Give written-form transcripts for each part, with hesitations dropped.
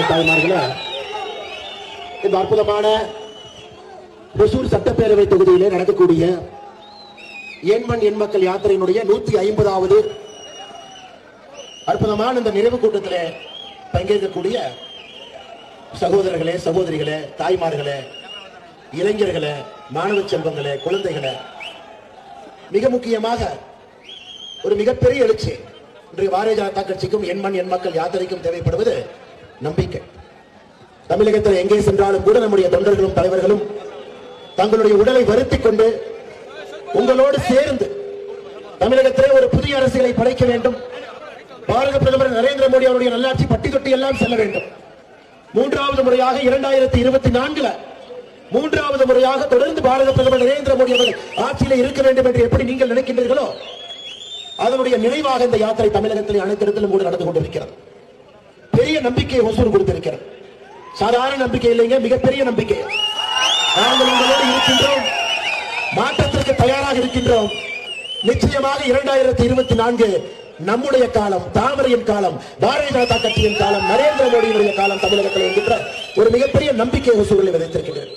தாய்மார்களே, இந்த அற்புதமான ஒசூர் சட்டப்பேரவை தொகுதியிலே நடக்கக்கூடிய எண்மண் எண் மக்கள் யாத்திரையினுடைய 150வது அற்புதமான இந்த நிறைவு கூட்டத்திலே பங்கேற்கக்கூடிய சகோதரர்களே, சகோதரிகளே, தாய்மார்களே, இளைஞர்களே, மாணவ செல்வங்களே, குழந்தைகளே, மிக முக்கியமாக ஒரு மிகப்பெரிய எழுச்சி இன்றைய பாரதிய ஜனதா கட்சிக்கும் எண்மண் எண் மக்கள் யாத்திரைக்கும் தேவைப்படுவது நம்பிக்கை. தமிழகத்தில் எங்கே சென்றாலும் கூட நம்முடைய தொண்டர்களும் தலைவர்களும் தங்களுடைய உடலை வருத்திக் கொண்டு உங்களோடு சேர்ந்து தமிழகத்திலே ஒரு புதிய அரசியலை படைக்க வேண்டும். பாரத பிரதமர் நரேந்திர மோடி அவருடைய நல்லாட்சி பட்டி தொட்டி எல்லாம் செல்ல வேண்டும். மூன்றாவது முறையாக 2024 மூன்றாவது முறையாக தொடர்ந்து பாரத பிரதமர் நரேந்திர மோடி அவர்கள் ஆட்சியில் இருக்க வேண்டும் என்று எப்படி நீங்கள் நினைக்கின்றீர்களோ அதனுடைய நினைவாக இந்த யாத்திரை தமிழகத்தில் அனைத்து இடத்திலும் கூட நடந்து கொண்டிருக்கிறது. பெரிய நம்பிக்கையை ஒசூர் கொடுத்திருக்கிறது. சாதாரண நம்பிக்கை இல்லைங்க, மிகப்பெரிய நம்பிக்கை. நாங்கள் உங்களோடு இருக்கின்றோம், மாற்றத்திற்கு தயாராக இருக்கின்றோம். நிச்சயமாக 2024 நம்முடைய காலம், தாமரையின் காலம், பாரதிய ஜனதா கட்சியின் காலம், நரேந்திர மோடியினுடைய காலம் தமிழகத்தில் என்கின்ற ஒரு மிகப்பெரிய நம்பிக்கை ஒசூரில் விதைத்திருக்கின்றது.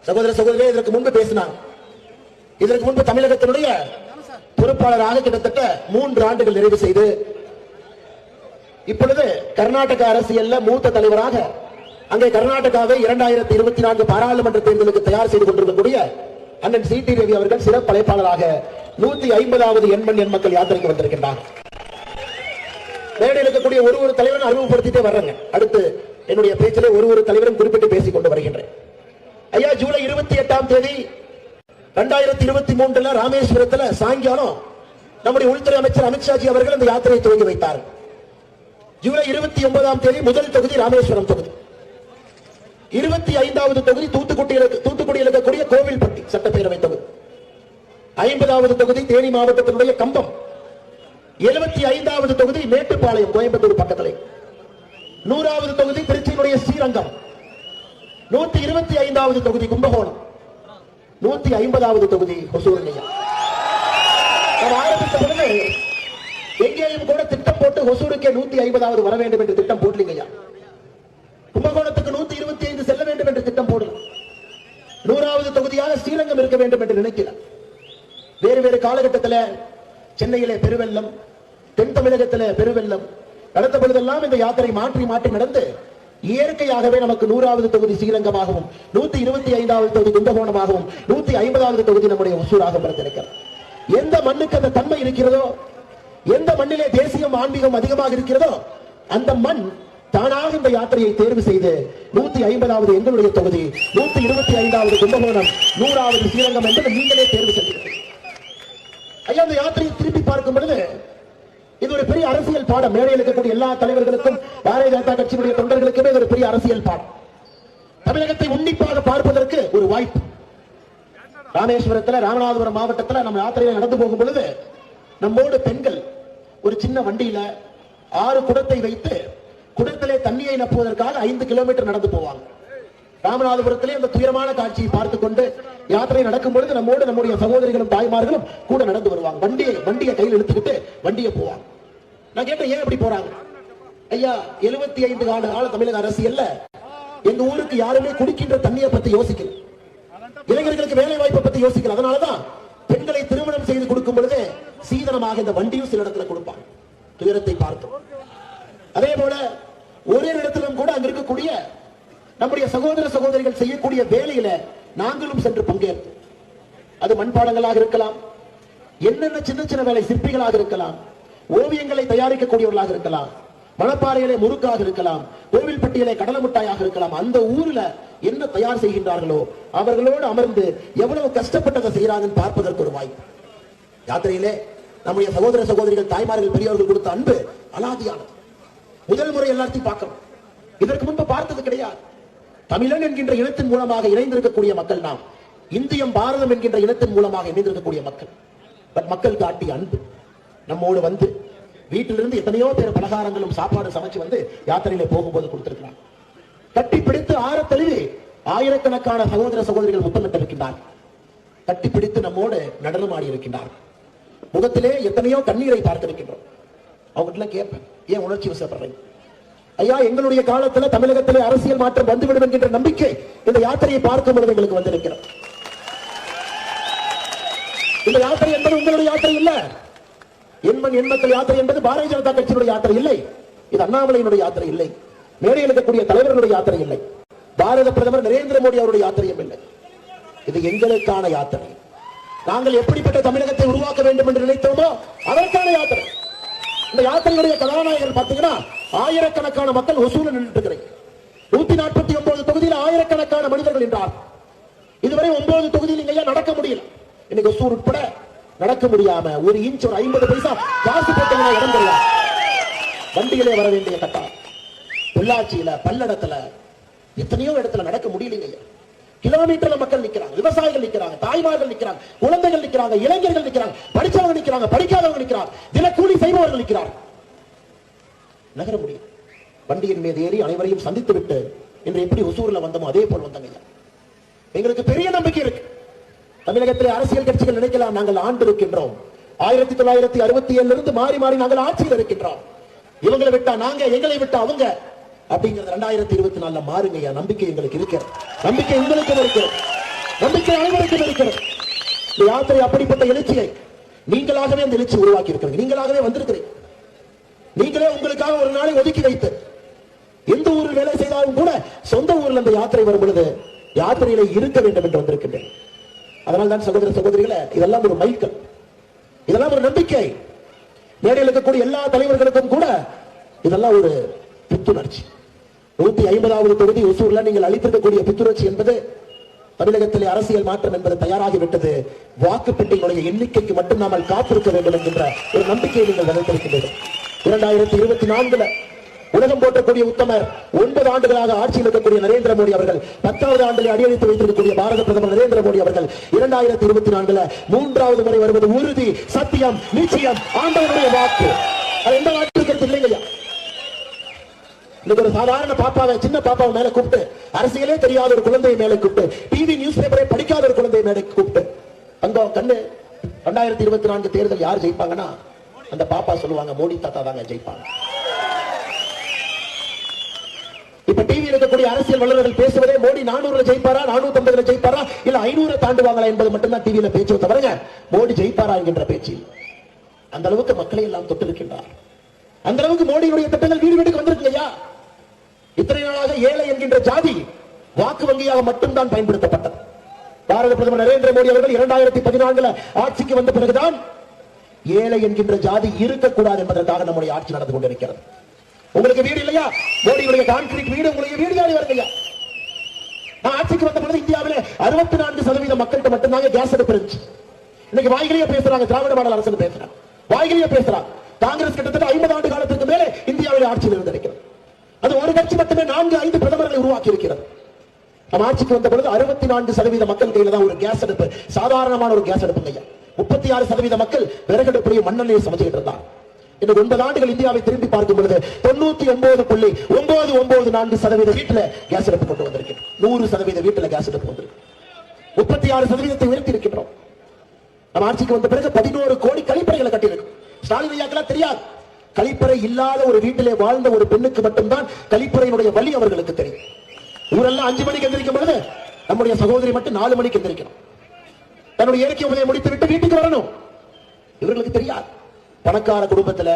சகோதர சகோதரே, இதற்கு முன்பு பேசினார். இதற்கு முன்பு தமிழகத்தினுடைய பொறுப்பாளராக கிட்டத்தட்ட 3 ஆண்டுகள் நிறைவு செய்து இப்பொழுது கர்நாடக அரசியல்ல மூத்த தலைவராக அங்கே கர்நாடகாவை 2024 பாராளுமன்ற தேர்தலுக்கு தயார் செய்து கொண்டிருக்கக்கூடிய அண்ணன் சி.டி. ரவி அவர்கள் சிறப்பு அழைப்பாளராக 150வது எண்மண் எண் மக்கள் யாத்திரைக்கு வந்திருக்கின்றார். மேடையில் இருக்கக்கூடிய ஒரு தலைவரும் அறிமுகப்படுத்திட்டே வர்றாங்க. அடுத்து என்னுடைய பேச்சிலே ஒரு தலைவரும் குறிப்பிட்டு பேசிக் கொண்டு வருகின்றேன். ஐயா, ஜூலை 28ஆம் தேதி 2023 ராமேஸ்வரத்தில் சாயங்காலம் நம்முடைய உள்துறை அமைச்சர் அமித்ஷாஜி அவர்கள் இந்த யாத்திரையை துவங்கி வைத்தார். ஜூலை 29ஆம் தேதி முதல் தொகுதி ராமேஸ்வரம் தொகுதி, 25வது தொகுதி தூத்துக்குடியில் இருக்கக்கூடிய கோவில்பட்டி சட்டப்பேரவை தொகுதி, 50வது தொகுதி தேனி மாவட்டத்தினுடைய கம்பம், 75வது தொகுதி மேட்டுப்பாளையம் கோயம்புத்தூர் பக்கத்திலே, 100வது தொகுதி திருச்சியினுடைய ஸ்ரீரங்கம், 125வது தொகுதி கும்பகோணம், 150வது தொகுதி ஒசூர். நாம் ஆரம்பித்த பொழுது எங்கேயும் கூட திட்டம் போட்டு ஒசூருக்கே 150வது வர வேண்டும் என்று திட்டம் போடலீங்க. கும்பகோணத்துக்கு 125 செல்ல வேண்டும் என்று திட்டம் போடல. 100வது தொகுதியாக ஸ்ரீரங்கம் இருக்க வேண்டும் என்று நினைக்கிறார். வேறு வேறு காலகட்டத்தில் சென்னையிலே பெருவெள்ளம், தென் தமிழகத்தில் பெருவெள்ளம் நடத்த பொழுதெல்லாம் இந்த யாத்திரை மாற்றி மாற்றி நடந்து இயற்கையாகவே நமக்கு 100வது தொகுதி ஸ்ரீரங்கமாகவும் 125வது தொகுதி கும்பகோணமாகவும் 150வது தொகுதி நம்முடைய ஒசூராக பிறந்திருக்கிறது. எந்த மண்ணுக்கு அந்த தன்மை இருக்கிறதோ, எந்த மண்ணிலே தேசியம் ஆன்மீகம் அதிகமாக இருக்கிறதோ அந்த மண் தானாக இந்த யாத்திரையை தேர்வு செய்து 150வது எங்களுடைய தொகுதி, 125வது கும்பகோணம், 100வது ஸ்ரீரங்கம் என்பது நீங்களே தேர்வு செய்தீர்கள். ஐயா, அந்த யாத்திரையை திருப்பி பார்க்கும் பொழுது இது ஒரு பெரிய அரசியல் பாடம். மேடையில் இருக்கக்கூடிய எல்லா தலைவர்களுக்கும், பாரதிய ஜனதா கட்சியினுடைய தொண்டர்களுக்குமே இது ஒரு பெரிய அரசியல் பாடம். தமிழகத்தை உன்னிப்பாக பார்ப்பதற்கு ஒரு வாய்ப்பு. ராமேஸ்வரத்தில், ராமநாதபுரம் மாவட்டத்தில் நம்ம யாத்திரையில் நடந்து போகும் பொழுது நம்மோடு பெண்கள் ஒரு சின்ன வண்டியில 6 குடத்தை வைத்து குடத்திலே தண்ணியை நப்புவதற்காக 5 கிலோமீட்டர் நடந்து போவாங்க. ராமநாதபுரத்திலே அந்த துயரமான காட்சியை பார்த்துக் கொண்டு யாத்திரை நடக்கும் பொழுது நம்மோடு நம்முடைய சகோதரிகளும் தாய்மார்களும் கூட நடந்து வருவாங்க. வண்டியை கையில் இழுத்துக்கிட்டு வண்டியை போவாங்க. நான் கேட்டேன், ஏன் அப்படி போறாங்க? ஐயா, 75 ஆண்டு தமிழக அரசியல்ல எங்க ஊருக்கு யாருமே குடிக்கின்ற தண்ணியை பத்தி யோசிக்கல, இளைஞர்களுக்கு வேலை வாய்ப்பை பத்தி யோசிக்கல. அதனாலதான் பெண்களை திருமணம் செய்து கொடுக்கும் பொழுது சீதனமாக இந்த வண்டியும் சில இடத்துல கொடுப்பாங்க. துயரத்தை பார்த்தோம். அதே போல ஒரே இடத்திலும் கூட அங்க இருக்கக்கூடிய நம்முடைய சகோதர சகோதரிகள் செய்யக்கூடிய வேலையில நாங்களும் சென்று பங்கேற்போம். அது மண்பாடங்களாக இருக்கலாம், என்னென்ன சின்ன சின்ன வேலை, சிற்பிகளாக இருக்கலாம், ஓவியங்களை தயாரிக்கக்கூடியவர்களாக இருக்கலாம், மணப்பாறையிலே முறுக்காக இருக்கலாம், கோவில்பட்டியிலே கடலை மிட்டாயாக இருக்கலாம். அந்த ஊர்ல என்ன தயார் செய்கின்றார்களோ அவர்களோடு அமர்ந்து எவ்வளவு கஷ்டப்பட்டதை செய்யறாங்கன்னு பார்ப்பதற்கு ஒரு வாய்ப்பு. யாத்திரையிலே நம்முடைய சகோதர சகோதரிகள், தாய்மார்கள், பெரியவர்கள் கொடுத்த அன்பு அலாதியானது. முதல் முறை எல்லாத்தையும் பார்க்கணும். இதற்கு முன்பு பார்த்தது கிடையாது. தமிழன் என்கின்ற இனத்தின் மூலமாக இணைந்திருக்கக்கூடிய மக்கள் நாம். இந்தியம், பாரதம் என்கின்ற இனத்தின் மூலமாக இணைந்திருக்கக்கூடிய மக்கள். மக்கள் காட்டிய அன்பு நம்மோடு வந்து வீட்டிலிருந்து எத்தனையோ பேர் பலகாரங்களும் சாப்பாடு சமைச்சு வந்து யாத்திரையில போகும்போது கொடுத்திருக்கிறார். கட்டி பிடித்து ஆற தழுவி ஆயிரக்கணக்கான சகோதர சகோதரிகள் முத்தமிட்டிருக்கின்றார். கட்டி பிடித்து நம்மோடு நடனமாடி இருக்கின்றார். முகத்திலே எத்தனையோ கண்ணீரை பார்த்திருக்கின்றோம். அவங்ககிட்ட கேட்பேன், ஏன் உணர்ச்சி வசப்படுறீங்க? ஐயா, எங்களுடைய காலத்தில் தமிழகத்திலே அரசியல் மாற்றம் வந்துவிடும் என்கின்ற நம்பிக்கை இந்த யாத்திரையை பார்க்கும் பொழுது எங்களுக்கு வந்திருக்கிறது. இந்த யாத்திரை என்பது உங்களுடைய யாத்திரை இல்ல. எண்மக்கள் யாத்திரை என்பது பாரதிய ஜனதா கட்சியினுடைய யாத்திரை இல்லை. இது அண்ணாமலையினுடைய யாத்திரை இல்லை. மேடையில் இருக்கக்கூடிய தலைவர்களுடைய யாத்திரை இல்லை. பாரத பிரதமர் நரேந்திர மோடி அவருடைய யாத்திரையும் இல்லை. இது எங்களுக்கான யாத்திரை. நாங்கள் எப்படிப்பட்ட தமிழகத்தை உருவாக்க வேண்டும் என்று நினைத்தோமோ அதற்கான யாத்திரை. இந்த யாத்திரையுடைய கதாநாயகர் பார்த்தீங்கன்னா ஆயிரக்கணக்கான மக்கள் ஒசூரில் நின்று 149 தொகுதியில் ஆயிரக்கணக்கான மனிதர்கள் என்றார். இதுவரை 9 தொகுதியில் நீங்க நடக்க முடியல. இன்னைக்கு ஒசூர் உட்பட நடக்க முடியாம ஒரு இன்ச் ஒரு 50 பைசா காசு போட்டவங்க இடம் தெரியாது. வண்டிகளே வர வேண்டிய கட்டம். பொள்ளாச்சியில, பல்லடத்துல, எத்தனையோ இடத்துல நடக்க முடியலைங்க. கிலோமீட்டர்ல மக்கள் நிக்கிறாங்க, விவசாயிகள் நிக்கிறாங்க, தாய்மார்கள் நிக்கிறாங்க, குழந்தைகள் நிக்கிறாங்க, இளைஞர்கள் நிக்கிறாங்க, படிச்சவங்க நிக்கிறாங்க, படிக்காதவங்க நிக்கிறாங்க, தினக்கூலி செய்பவர்கள் நிக்கிறாங்க. நகர முடியும். வண்டியின் மீது ஏறி அனைவரையும் சந்தித்து விட்டு இன்று எப்படி ஒசூர்ல வந்தோமோ அதே போல் வந்தாங்க. எங்களுக்கு பெரிய நம்பிக்கை இருக்கு. தமிழகத்தில் அரசியல் கட்சிகள் நினைக்கலாம் நாங்கள் ஆண்டு இருக்கின்றோம். 1967 இருந்து மாறி மாறி நாங்கள் ஆட்சியில் இருக்கின்றோம். இவங்களை விட்டா நாங்க, எங்களை விட்டா அவங்க அப்படிங்கிறது 2024 மாறுங்க. நம்பிக்கை எங்களுக்கு இருக்கிறது. நம்பிக்கை உங்களுக்கு இருக்கிறது. நம்பிக்கை அனைவருக்கும் இருக்கிறது. இந்த யாத்திரை அப்படிப்பட்ட எழுச்சியை நீங்களாகவே அந்த எழுச்சி உருவாக்கி இருக்கிறீங்க. நீங்களாகவே வந்திருக்கிறீங்க. நீங்களே உங்களுக்காக ஒரு நாளை ஒதுக்கி வைத்து எந்த ஊரில் வேலை செய்தாலும் கூட சொந்த ஊரில் அந்த யாத்திரை வரும் பொழுது யாத்திரையில இருக்க வேண்டும் என்று வந்திருக்கின்றேன். அதனால் தான் சகோதர சகோதரிகளை, இதெல்லாம் ஒரு மைல்கல், இதெல்லாம் ஒரு நம்பிக்கை. மேடையில் இருக்கக்கூடிய எல்லா தலைவர்களுக்கும் கூட இதெல்லாம் ஒரு புத்துணர்ச்சி. 150வது தொகுதி ஒசூர்ல நீங்கள் அளித்திருக்கக்கூடிய புத்துணர்ச்சி என்பது தமிழகத்திலே அரசியல் மாற்றம் என்பது தயாராகிவிட்டது. வாக்குப்பெட்டிகளுடைய எண்ணிக்கைக்கு மட்டும் நாமல் காத்திருக்க வேண்டும் என்கின்ற ஒரு நம்பிக்கையை நீங்கள் விதைத்திருக்கின்றீர்கள். 2024 உலகம் போற்றக்கூடிய உத்தமர், 9 ஆண்டுகளாக ஆட்சியில் இருக்கக்கூடிய நரேந்திர மோடி அவர்கள், 10வது ஆண்டில் அடியெடுத்து வைத்திருக்கக்கூடிய பாரத பிரதமர் நரேந்திர மோடி அவர்கள் 2024 3வது முறை வருவது உறுதி, சத்தியம், நிச்சயம், ஆண்டவனுடைய வாக்கு. அது எந்த வாக்கு இருக்கிறது இல்லைங்கய்யா. இன்னைக்கு ஒரு சாதாரண பாப்பாவை, சின்ன பாப்பாவை மேல கூப்பிட்டு, அரசியலே தெரியாத ஒரு குழந்தையை மேல கூப்பிட்டு, டிவி நியூஸ் பேப்பரை படிக்காத ஒரு குழந்தையை மேல கூப்பிட்டு, அங்க கண்ணு 2024 தேர்தல் யார் ஜெயிப்பாங்கன்னா அந்த பாப்பா சொல்லுவாங்க மோடி தாத்தா தாங்க ஜெயிப்பாங்க. இப்ப டிவியில் இருக்கக்கூடிய அரசியல் வல்லுநர்கள் பேசுவதே மோடி 400 ஜெயிப்பாரா, 450 ஜெயிப்பாரா, இல்ல 500 தாண்டுவாங்களா என்பது மட்டும்தான் டிவியில பேச்சு தவிர மோடி ஜெயிப்பாரா என்கின்ற பேச்சு. அந்த அளவுக்கு மக்களை எல்லாம் தொட்டிருக்கின்றார். அந்த அளவுக்கு மோடியுடைய திட்டங்கள் வீடு வீட்டுக்கு வந்திருக்குங்கய்யா. இத்தனை நாளாக ஏழை என்கின்ற ஜாதி வாக்கு வங்கியாக மட்டும்தான் பயன்படுத்தப்பட்டது. பாரத பிரதமர் நரேந்திர மோடி அவர்கள் 2014 ஆட்சிக்கு வந்த பிறகுதான் ஏழை என்கின்ற ஜாதி இருக்கக்கூடாது என்பதற்காக நம்முடைய ஆட்சி நடந்து கொண்டிருக்கிறது. உங்களுக்கு வீடு இல்லையா? மோடியுடைய கான்கிரீட் வீடு உங்களுக்கு வீடு யாரு வருங்கய்யா. நான் ஆட்சிக்கு வந்த பொழுது இந்தியாவிலே 64% மக்கள்கிட்ட மட்டும்தாங்க கேஸ் அடுப்பு இருந்துச்சு. இன்னைக்கு வாய்களையே பேசுறாங்க, திராவிட மாடல் அரசு பேசுறாங்க, வாய்களையே பேசுறாங்க. காங்கிரஸ் கிட்டத்தட்ட 50 ஆண்டு காலத்துக்கு மேலே இந்தியாவில் ஆட்சியில் இருந்திருக்கிறது. அது ஒரு கட்சி மட்டுமே 4-5 பிரதமர்களை உருவாக்கி இருக்கிறது. நம்ம ஆட்சிக்கு வந்த பொழுது 64% மக்கள் கையில தான் ஒரு கேஸ் அடுப்பு, சாதாரணமான ஒரு கேஸ் அடுப்பு ஐயா. 36% மக்கள் விறகடுப்புடைய மண்ணெண்ணையை சமைச்சுக்கிட்டு இருந்தார். இந்த 9 ஆண்டுகள் இந்தியாவை திரும்பி பார்க்கும் பொழுது 99.994% வீட்டுல கேஸ் அடுப்பு கொண்டு வந்திருக்கிறோம். 100% வீட்டுல கேஸ் அடுப்பு வந்திருக்கு. 36% உயர்த்தி இருக்கின்றோம். நம்ம ஆட்சிக்கு வந்த பிறகு 11 கோடி கழிப்பறைகளை கட்டியிருக்கும். ஸ்டாலின் ஐயாக்கெல்லாம் தெரியாது. கழிப்பறை இல்லாத ஒரு வீட்டிலே வாழ்ந்த ஒரு பெண்ணுக்கு மட்டும்தான் கழிப்பறையினுடைய வலி அவர்களுக்கு தெரியும். ஊரெல்லாம் 5 மணிக்கு எந்திரிக்கும் பொழுது நம்முடைய சகோதரி மட்டும் 4 மணிக்கு எந்திரிக்கணும். தன்னுடைய இயற்கை உதவியை முடித்து விட்டு வீட்டுக்கு வரணும். இவர்களுக்கு தெரியாது. பணக்கார குடும்பத்தில்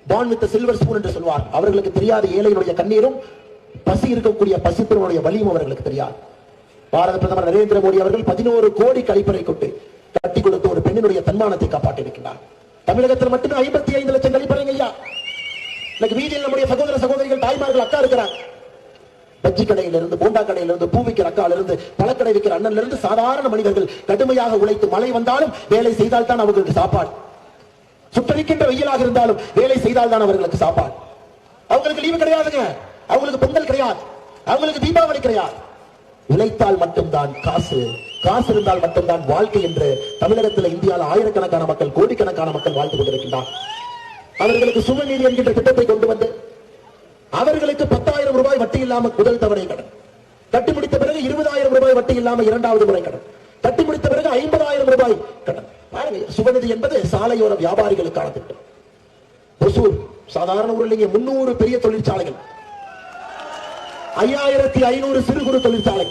born with a silver spoon என்று சொல்வார். அவர்களுக்கு தெரியாத ஏழைகளுடைய கண்ணீரும் பசி இருக்கக்கூடிய பசிப்பினுடைய வலியும் அவர்களுக்கு தெரியாது. பாரத பிரதமர் நரேந்திர மோடி அவர்கள் 11 கோடி கழிப்பறை கொண்டு கட்டி கொடுத்து ஒரு பெண்ணினுடைய தன்மானத்தை காப்பாற்றி இருக்கிறார். தமிழகத்தில் மட்டுமே 55 லட்சம் கழிப்பறைங்க ஐயா. இன்னைக்கு வீதியில் நம்முடைய சகோதர சகோதரிகள், தாய்மார்கள், அக்கா இருக்கிறாங்க. பஜ்ஜி கடையிலிருந்து, போண்டா கடையிலிருந்து, பூ விற்கிற அக்காலிருந்து, பழக்கடை விற்கிற அண்ணனிலிருந்து சாதாரண மனிதர்கள் கடுமையாக உழைத்து மழை வந்தாலும் வேலை செய்தால் தான் அவர்களுக்கு சாப்பாடு. சுட்டரிக்கின்ற வெயிலாக இருந்தாலும் வேலை செய்தால் தான் அவர்களுக்கு சாப்பாடு. அவங்களுக்கு லீவு கிடையாதுங்க. அவங்களுக்கு பொங்கல் கிடையாது. அவங்களுக்கு தீபாவளி கிடையாது. உழைத்தால் மட்டும்தான் காசு, காசு இருந்தால் மட்டும்தான் வாழ்க்கை என்று தமிழகத்தில், இந்தியாவில் ஆயிரக்கணக்கான மக்கள், கோடிக்கணக்கான மக்கள் வாழ்ந்து கொண்டிருக்கின்றார். அவர்களுக்கு சுமநீதி என்கின்ற திட்டத்தை கொண்டு வந்து அவர்களுக்கு 10,000 ரூபாய் வட்டி இல்லாமல் முதல் தவணை கடன், கட்டி முடித்த பிறகு 20,000 ரூபாய் வட்டி இல்லாமல் 2வது முறை கடன், கட்டி முடித்த பிறகு 50,000 ரூபாய் கடன். சுபநிதி என்பது சாலையோர வியாபாரிகளுக்கான திட்டம். ஒசூர் சாதாரண ஊர் இல்லைங்க, 300 பெரிய தொழிற்சாலைகள், 5500 சிறு குறு தொழிற்சாலை.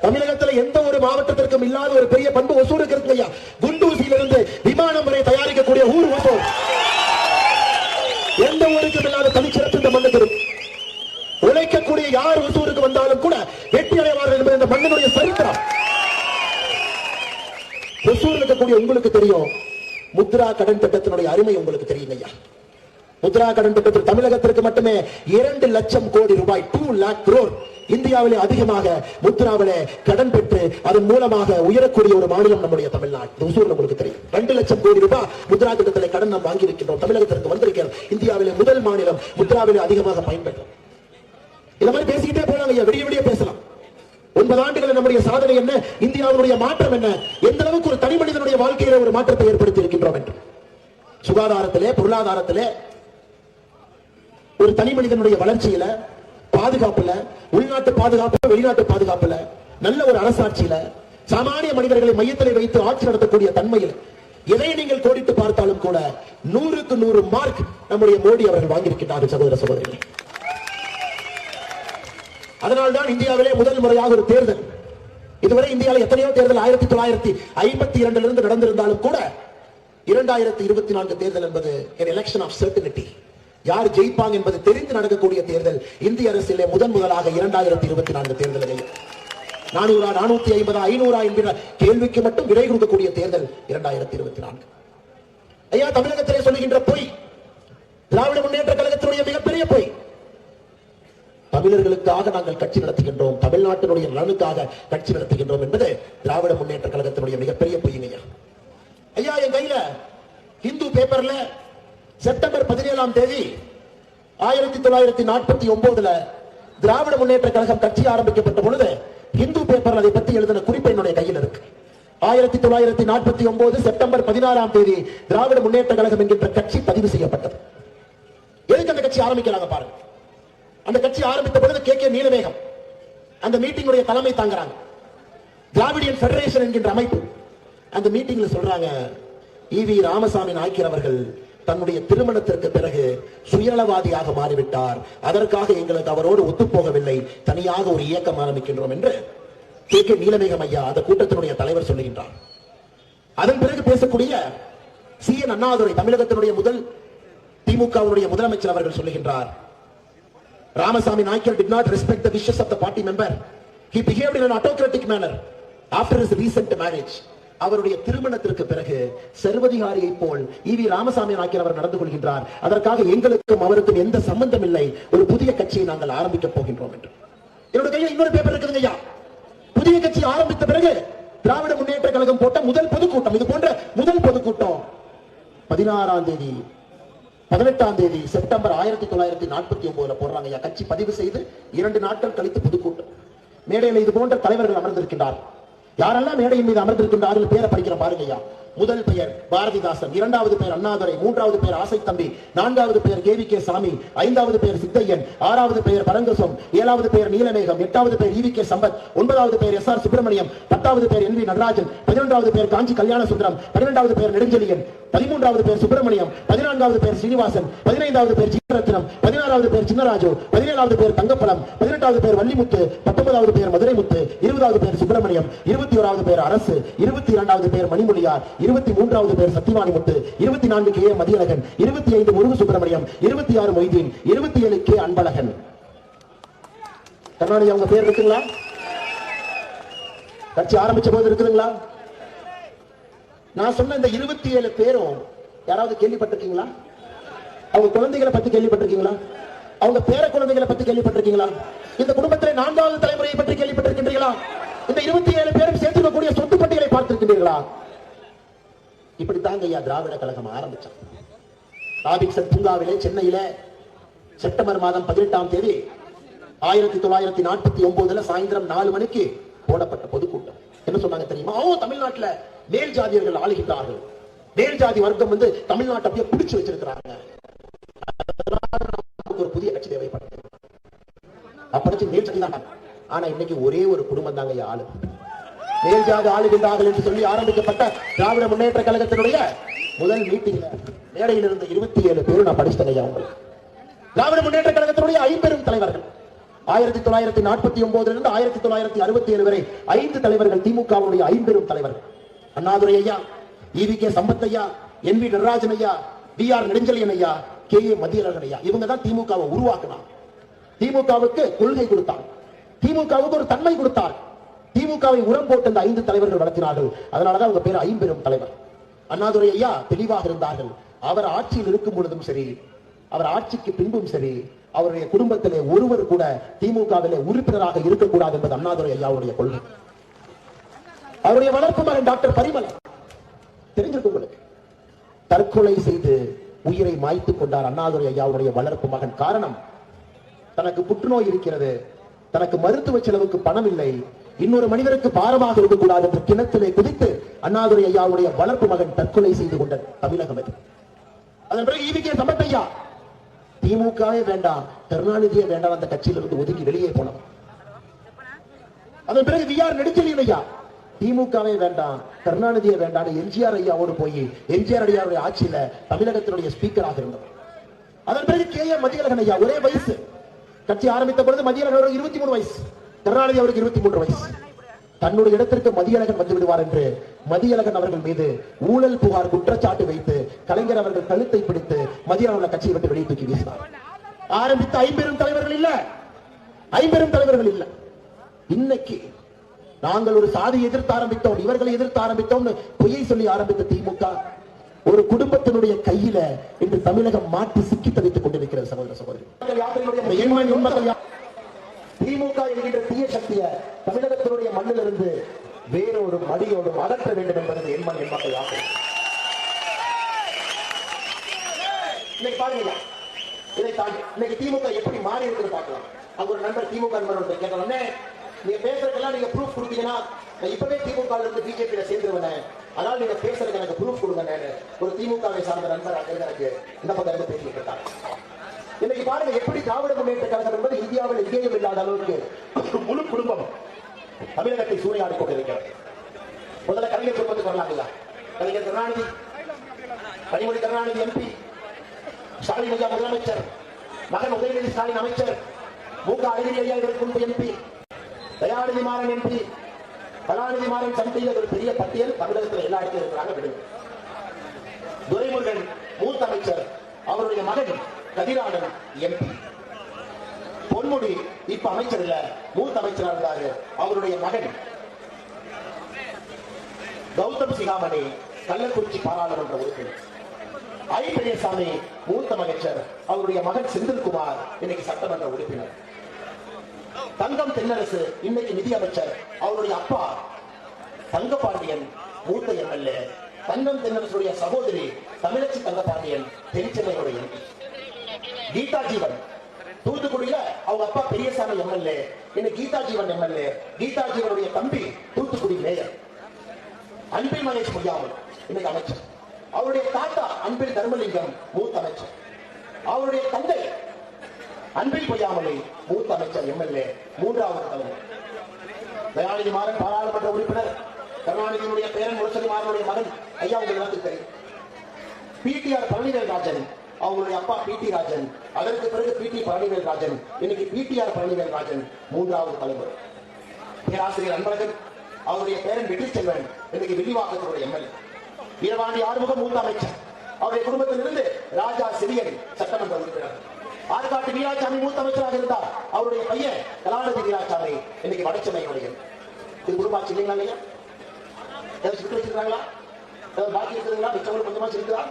தமிழகத்தில் எந்த ஒரு மாவட்டத்திற்கும் இல்லாத ஒரு பெரிய பண்பு ஒசூருக்கு இருக்கு ஐயா. குண்டூசியிலிருந்து விமானம் வரை தயாரிக்கக்கூடிய ஊர் ஒசூர். எந்த ஊருக்கும் இல்லாத தனிச்சிறப்பு இந்த மண்ணுக்கு இருக்கு. உழைக்கக்கூடிய யார் ஒசூருக்கு வந்தாலும் கூட வெற்றி அடைவார்கள் என்பது இந்த மண்ணினுடைய சரித்திரம். ஒசூரில் இருக்கக்கூடிய உங்களுக்கு தெரியும், முத்ரா கடன் திட்டத்தினுடைய அருமை உங்களுக்கு தெரியும் ஐயா. முத்ரா கடன் திட்டத்தில் தமிழகத்திற்கு மட்டுமே 2 லட்சம் கோடி ரூபாய், 2 lakh crore, இந்தியாவிலே அதிகமாக முத்ராவிலே கடன் பெற்று அதன் மூலமாக உயரக்கூடிய ஒரு மாநிலம் நம்முடைய தமிழ்நாடு. ஒசூர் உங்களுக்கு தெரியும். 2 லட்சம் கோடி ரூபாய் முத்ரா திட்டத்திலே கடன் நாம் வாங்கி இருக்கின்றோம். தமிழகத்திற்கு வந்திருக்கிறோம். இந்தியாவிலே முதல் மாநிலம் முத்ராவிலே அதிகமாக பயன்பெற்றோம். இந்த மாதிரி பேசிக்கிட்டே போனாங்க ஐயா, விடிய விடிய பேசலாம். 9 ஆண்டுகள் நம்முடைய சாதனை என்ன, இந்தியாவுடைய மாற்றம் என்ன, எந்த அளவுக்கு ஒரு தனி மனிதனுடைய வாழ்க்கையில ஒரு மாற்றத்தை ஏற்படுத்தி இருக்கின்றோம் என்று. சுகாதாரத்திலே, பொருளாதாரத்திலே, ஒரு தனி மனிதனுடைய வளர்ச்சியில, பாதுகாப்புல, உள்நாட்டு பாதுகாப்பு, வெளிநாட்டு பாதுகாப்புல, நல்ல ஒரு அரசாட்சியில, சாமானிய மனிதர்களை மையத்திலே வைத்து ஆட்சி நடத்தக்கூடிய தன்மையில் எதை நீங்கள் கோடிட்டு பார்த்தாலும் கூட 100க்கு 100 மார்க் நம்முடைய மோடி அவர்கள் வாங்கியிருக்கிறார்கள் சகோதர சகோதரிகளே. அதனால்தான் இந்தியாவிலே முதல் முறையாக ஒரு தேர்தல், இதுவரை இந்தியாவில் எத்தனையோ தேர்தல் 1952 நடந்திருந்தாலும் கூட 2024 தேர்தல் என்பது எலெக்ஷன் ஆஃப் சர்டினிட்டி, யார் ஜெயிப்பாங்க என்பது தெரிந்து நடக்கக்கூடிய தேர்தல். இந்திய அரசியலே முதலாக 2024 தேர்தல் 400, 450, 500 என்கிற கேள்விக்கு மட்டும் விடை கொடுக்கக்கூடிய தேர்தல் 2024. ஐயா, தமிழகத்திலே சொல்லுகின்ற பொய், திராவிட முன்னேற்ற கழகத்தினுடைய மிகப்பெரிய பொய். தமிழர்களுக்காக நாங்கள் கட்சி நடத்துகின்றோம், தமிழ்நாட்டினுடைய நலனுக்காக கட்சி நடத்துகின்றோம் என்பது திராவிட முன்னேற்ற கழகத்தினுடைய மிகப்பெரிய பொய்ங்க ஐயா. என் கையில இந்து பேப்பர்ல செப்டம்பர் 17ஆம் தேதி 1949 திராவிட முன்னேற்ற கழகம் கட்சி ஆரம்பிக்கப்பட்ட பொழுது இந்து பேப்பர் அதை பற்றி எழுதின குறிப்பு என்னுடைய கையில் இருக்கு. 1949 செப்டம்பர் 16ஆம் தேதி திராவிட முன்னேற்ற கழகம் என்கின்ற கட்சி பதிவு செய்யப்பட்டது. எதுக்கு அந்த கட்சி ஆரம்பிக்கிறாங்க பாருங்க. அந்த கட்சி ஆரம்பித்த பொழுது கே நீலவேகம் அந்த மீட்டிங்குடைய தலைமை தாங்குறாங்க. திராவிடியன் பெடரேஷன் என்கின்ற அமைப்பு அந்த மீட்டிங்ல சொல்றாங்க, ஈவி ராமசாமி நாய்க்கர் அவர்கள் தன்னுடைய திருமணத்திற்கு பிறகு சுயநலவாதியாக மாறிவிட்டார், அதற்காக எங்களுக்கு அவரோடு ஒத்துப்போகவில்லை, தனியாக ஒரு இயக்கம் ஆரம்பிக்கின்றோம் என்று கே நீலவேகம் ஐயா அந்த கூட்டத்தினுடைய தலைவர் சொல்லுகின்றார். அதன் பிறகு பேசக்கூடிய சி.என். அண்ணாதுரை, தமிழகத்தினுடைய முதல் திமுகவுடைய முதலமைச்சர் அவர்கள் சொல்லுகின்றார், Ramasamy Naikar did not respect the wishes of the party member. He behaved in an autocratic manner after his recent marriage. அவருடைய திருமணத்திற்கு பிறகு சர்வதிகாரியை போல் ஈவி ராமசாமி நாயக்கர் அவர் நடந்து கொள்கின்றார், அதற்காக எங்களுக்கும் அவருக்கும் எந்த சம்பந்தம் இல்லை, ஒரு புதிய கட்சியை நாங்கள் ஆரம்பிக்க போகின்றோம் என்று. என்னோட கையில் இன்னொரு பேப்பர் இருக்குதுங்க ஐயா. புதிய கட்சி ஆரம்பித்த பிறகு திராவிட முன்னேற்ற கழகம் போட்ட முதல் பொதுக்கூட்டம், இது போன்ற முதல் பொதுக்கூட்டம் 16ஆம் தேதி 18ஆம் தேதி செப்டம்பர் 1949 போடுறாங்க. கட்சி பதிவு செய்து 2 நாட்கள் கழித்து பொதுக்கூட்டம். மேடையில் இது போன்ற தலைவர்கள் அமர்ந்திருக்கின்றார். யாரெல்லாம் மேடையின் மீது அமர்ந்திருக்கின்றார்கள் பேரை படிக்கிற பாருங்கய்யா. முதல் பெயர் பாரதிதாசன், 2வது பெயர் அண்ணாதுரை, 3வது பெயர் ஆசை தம்பி, 4வது பெயர் கே சாமி, 5வது பெயர் சித்தையன், 6வது பெயர் பரங்கசம், 7வது பெயர் நீலமேகம், 8வது பெயர் ஈவி கே சம்பத், 9வது பெயர் எஸ்.ஆர். சுப்பிரமணியம், 10வது பெயர் என்.வி. நடராஜன், 11வது பெயர் காஞ்சி கல்யாண சுந்தரம், 12வது பெயர் நெடுஞ்செழியன், 13வது பெயர் சுப்பிரமணியம், 14வது பெயர் ஸ்ரீனிவாசன், 15வது பெயர் ஜீவரத்னம், 16வது பெயர் சின்னராஜு, 17வது பெயர் தங்கப்பலம், 18வது பெயர் வள்ளிமுத்து, 19வது பெயர் மதுரைமுத்து, 20வது பெயர் சுப்பிரமணியம், 21வது பெயர் அரசு, 22வது பெயர் மணிமொழியார், 23வது பெயர் சத்தியவாணி முத்து, 24 கே மதியழகன், 25 முருகு சுப்பிரமணியம், 26 மொய்தீன், 27 கே அன்பழகன். கருணாநிதி அவங்க பேர் இருக்குங்களா? கட்சி ஆரம்பிச்ச போது இருக்குதுங்களா? நான் சொன்ன இந்த 27 பேரும் யாராவது கேள்விப்பட்டிருக்கீங்களா? அவங்க குழந்தைகளை பத்தி கேள்விப்பட்டிருக்கீங்களா? அவங்க பேர குழந்தைகளை பத்தி கேள்விப்பட்டிருக்கீங்களா? இந்த குடும்பத்திலே 4வது தலைமுறையை பற்றி கேள்விப்பட்டிருக்கின்றீர்களா? இந்த 27 பேரும் சேர்த்துக்கக்கூடிய சொத்து பட்டியலை பார்த்திருக்கின்றீர்களா? இப்படித்தாங்க ஐயா திராவிட கழகம் ஆரம்பிச்சான். ராபின்சன் பூங்காவிலே சென்னையில செப்டம்பர் மாதம் 18ஆம் தேதி 1949 சாயந்தரம் 4 மணிக்கு போடப்பட்ட பொதுக்கூட்டம். என்ன சொன்னாங்க தெரியுமா? தமிழ்நாட்டில் மேல் ஜாதியர்கள் ஆளுகின்றார்கள், மேல் ஜாதி வர்க்கம் தமிழ்நாட்டை அப்படியே பிடிச்சு வச்சிருக்கிறாங்க, ஒரு புதிய கட்சி தேவைப்பட்டது. அப்படி மேல் ஜாதி தான். ஆனா இன்னைக்கு ஒரே ஒரு குடும்பம் தாங்க ஆளு. மேல் ஜாதி ஆளுகின்றார்கள் என்று சொல்லி ஆரம்பிக்கப்பட்ட திராவிட முன்னேற்ற கழகத்தினுடைய முதல் மீட்டிங்ல மேடையில் இருந்த 27 பேரும் நான் படிச்சிட்டேன் ஐயா. உங்களுக்கு திராவிட முன்னேற்ற கழகத்தினுடைய 5 பெரும் தலைவர்கள் 1949 இருந்து 1967 வரை 5 தலைவர்கள், திமுகவுடைய 5 பெரும் தலைவர்கள். அண்ணாதுரை ஐயா, ஈவி.கே. சம்பத் ஐயா, என்.வி. நடராஜன் ஐயா, டி.ஆர். நெடுஞ்செழியன் ஐயா, கே.ஏ. மதியழகன் ஐயா, இவங்க தான் திமுகவை உருவாக்கினார். திமுகவுக்கு கொள்கை கொடுத்தார், திமுகவுக்கு ஒரு தன்மை கொடுத்தார், திமுகவை உரம் போட்டு அந்த 5 தலைவர்கள் வளர்த்தினார்கள். அதனாலதான் அவங்க பேர் 5 பெரும் தலைவர். அண்ணாதுரை ஐயா தெளிவாக இருந்தார்கள். அவர் ஆட்சியில் இருக்கும் பொழுதும் சரி, அவர் ஆட்சிக்கு பின்பும் சரி, அவருடைய குடும்பத்திலே ஒருவர் கூட திமுகவிலே உறுப்பினராக இருக்கக்கூடாது என்பது அண்ணாதுரை ஐயாவுடைய கொள்கை. அவருடைய வளர்ப்பு மகன் டாக்டர் பரிமள தெரிஞ்சிருக்கும் உங்களுக்கு, தற்கொலை செய்து உயிரை மாய்த்துக் கொண்டார் அண்ணாதுரை ஐயாவுடைய வளர்ப்பு மகன். காரணம், தனக்கு புற்றுநோய் இருக்கிறது, தனக்கு மருத்துவ செலவுக்கு பணம் இல்லை, இன்னொரு மனிதருக்கு பாரமாக இருக்கக்கூடாது என்று கிணத்திலே குதித்து அண்ணாதுரை ஐயாவுடைய வளர்ப்பு மகன் தற்கொலை செய்து கொண்ட தமிழகம் அது. அதன் பிறகு ஈவி.கே. சம்பத் ஐயா திமுகவே வேண்டாம், கருணாநிதியே வேண்டாம், அந்த கட்சியிலிருந்து ஒதுங்கி வெளியே போனோம். அதன் பிறகு டி.ஆர். நெடுஞ்செழியன் ஐயா திமுகவே வேண்டாம், கருணாநிதியே வேண்டாம், எம்ஜிஆர் ஐயாவோடு போய் எம்ஜிஆர் ஐயாவுடைய ஆட்சியில தமிழகத்தினுடைய ஸ்பீக்கராக இருந்தவர். அதன் பிறகு கே.ஏ. மதியழகன் ஐயா, ஒரே வயசு, கட்சி ஆரம்பித்த பொழுது மதியழகன் அவருக்கு 23 வயசு, கருணாநிதி அவருக்கு 23 வயசு. தன்னுடைய இடத்திற்கு மதியழகன் வந்து விடுவார் என்று மதியழகன் அவர்கள் மீது ஊழல் புகார் குற்றச்சாட்டு வைத்து கலைஞர் அவர்கள் கழுத்தை பிடித்து மதியழகன் கட்சியை விட்டு வெளியே தூக்கி வீசினார். ஆரம்பித்த 5 பெரும் தலைவர்கள் இல்ல, 5 பெரும் தலைவர்கள் இல்ல. இன்னைக்கு நாங்கள் ஒரு சாதி எதிர்த்து ஆரம்பித்தோம், இவர்களை எதிர்த்து ஆரம்பித்தோம் பொய்யை சொல்லி ஆரம்பித்த திமுக ஒரு குடும்பத்தினுடைய கையில இன்று தமிழகம் மாட்டி சிக்கி தவித்துக் கொண்டிருக்கிறது. சகோதர சகோதரி, திமுக என்கின்ற தீய சக்தியை தமிழகத்தினுடைய மண்ணிலிருந்து வேறொரு மடியோடு அகற்ற வேண்டும் என்பது என் மக்கள் ஆசை. இன்னைக்கு பாருங்க, இதை தாண்டி இன்னைக்கு திமுக எப்படி மாறி இருக்கிறது பார்க்கலாம். அவங்க ஒரு நண்பர் திமுக நண்பர் கேட்டோன்னே, நீங்க பேசுறதுக்கெல்லாம் நீங்க ப்ரூஃப் கொடுத்தீங்கன்னா நான் இப்பவே திமுக இருந்து பிஜேபி சேர்ந்துருவேன், அதனால நீங்க பேசுறதுக்கு எனக்கு ப்ரூஃப் கொடுங்க. ஒரு திமுகவை சார்ந்த நண்பர் எனக்கு இந்த பக்கம் பேசிட்டு இருக்காங்க. இன்னைக்கு பாருங்க எப்படி திராவிட முன்னேற்ற கழகம் என்பது இந்தியாவில் எங்கேயும் இல்லாத அளவுக்கு முழு குடும்பம் தமிழகத்தை சூறையாடி கொண்டிருக்கிறது. முதல்ல கலைஞர் குடும்பத்துக்கு வரலாங்களா, கலைஞர் கருணாநிதி, கனிமொழி கருணாநிதி எம்பி, ஸ்டாலின் ஐயா முதலமைச்சர், மகன் உதயநிதி ஸ்டாலின் அமைச்சர், மு.க. அழகிரி ஐயா இதற்கு எம்பி, தயாநிதி மாறன் எம்பி, கலாநிதி மாறன் சந்தை, ஒரு பெரிய பட்டியல் தமிழகத்தில் எல்லா இடத்திலும் இருக்கிறாங்க. விடுங்க. துரைமுருகன் மூத்த அமைச்சர், அவருடைய மகன் கதிரானன் எம்பி, பொன்முடி இப்ப அமைச்சர் இல்ல, மூத்த அமைச்சராக இருந்தாரு, அவருடைய மகன் கௌதம் சிகாமணி கள்ளக்குறிச்சி பாராளுமன்ற உறுப்பினர், ஐ. பெரியசாமி மூத்த அமைச்சர், அவருடைய மகன் செந்தில்குமார் இன்னைக்கு சட்டமன்ற உறுப்பினர், தங்கம் தென்னரசு இன்னைக்கு நிதி அமைச்சர், அவருடைய அப்பா தங்கபாண்டியன் மூத்த எம்எல்ஏ, தங்கம் தென்னரசுடைய சகோதரி தமிழச்சி தங்கபாண்டியன் தென்சென்னையுடைய எம்பி, கீதா ஜீவன் தூத்துக்குடியில அவங்க அப்பா பெரியசாமி எம்எல்ஏ, இன்னைக்கு கீதா ஜீவன் எம்எல்ஏ, கீதா ஜீவனுடைய தம்பி தூத்துக்குடி மேயர், அன்பில் மகேஷ் பொய்யாமல் இன்னைக்கு அமைச்சர், அவருடைய தாத்தா அன்பில் தர்மலிங்கம் மூத்த அமைச்சர், அவருடைய தந்தை அன்பில் பொய்யாமலை மூத்த அமைச்சர் எம்எல்ஏ, மூன்றாவது தலைவர் தயாநிதி மாறன் பாராளுமன்ற உறுப்பினர், கருணாநிதியினுடைய பேரன் முரசொலி மாறனுடைய மகன் ஐயா உங்களுக்கு தெரியும், பி.டி.ஆர். பழனிவேல் ராஜன், அவங்களுடைய அப்பா பி.டி. ராஜன், அதற்கு பிறகு பி.டி. பழனிவேல் ராஜன், இன்னைக்கு பி.டி.ஆர். பழனிவேல் ராஜன் மூன்றாவது தலைவர், பேராசிரியர் அன்பழகன், அவருடைய பேரன் வெற்றி செல்வன் இன்னைக்கு வில்லிவாக்கத்தினுடைய எம்எல்ஏ, வீரபாண்டி ஆறுமுகம் மூத்த அமைச்சர், அவருடைய குடும்பத்திலிருந்து ராஜா சிறியன் சட்டமன்ற உறுப்பினர், ஆற்காட்டு வீராசாமி மூத்த அமைச்சராக இருந்தார், அவருடைய பையன் கலாநிதி வீராசாமி இன்னைக்கு வடச்சென்னையுடைய. இது குடும்பாட்சி இல்லைங்களா? இல்லையா விட்டு வச்சிருக்காங்களா? பாக்கி இருக்குதுங்களா? மிச்சவர்கள் கொஞ்சமா இருக்குதா?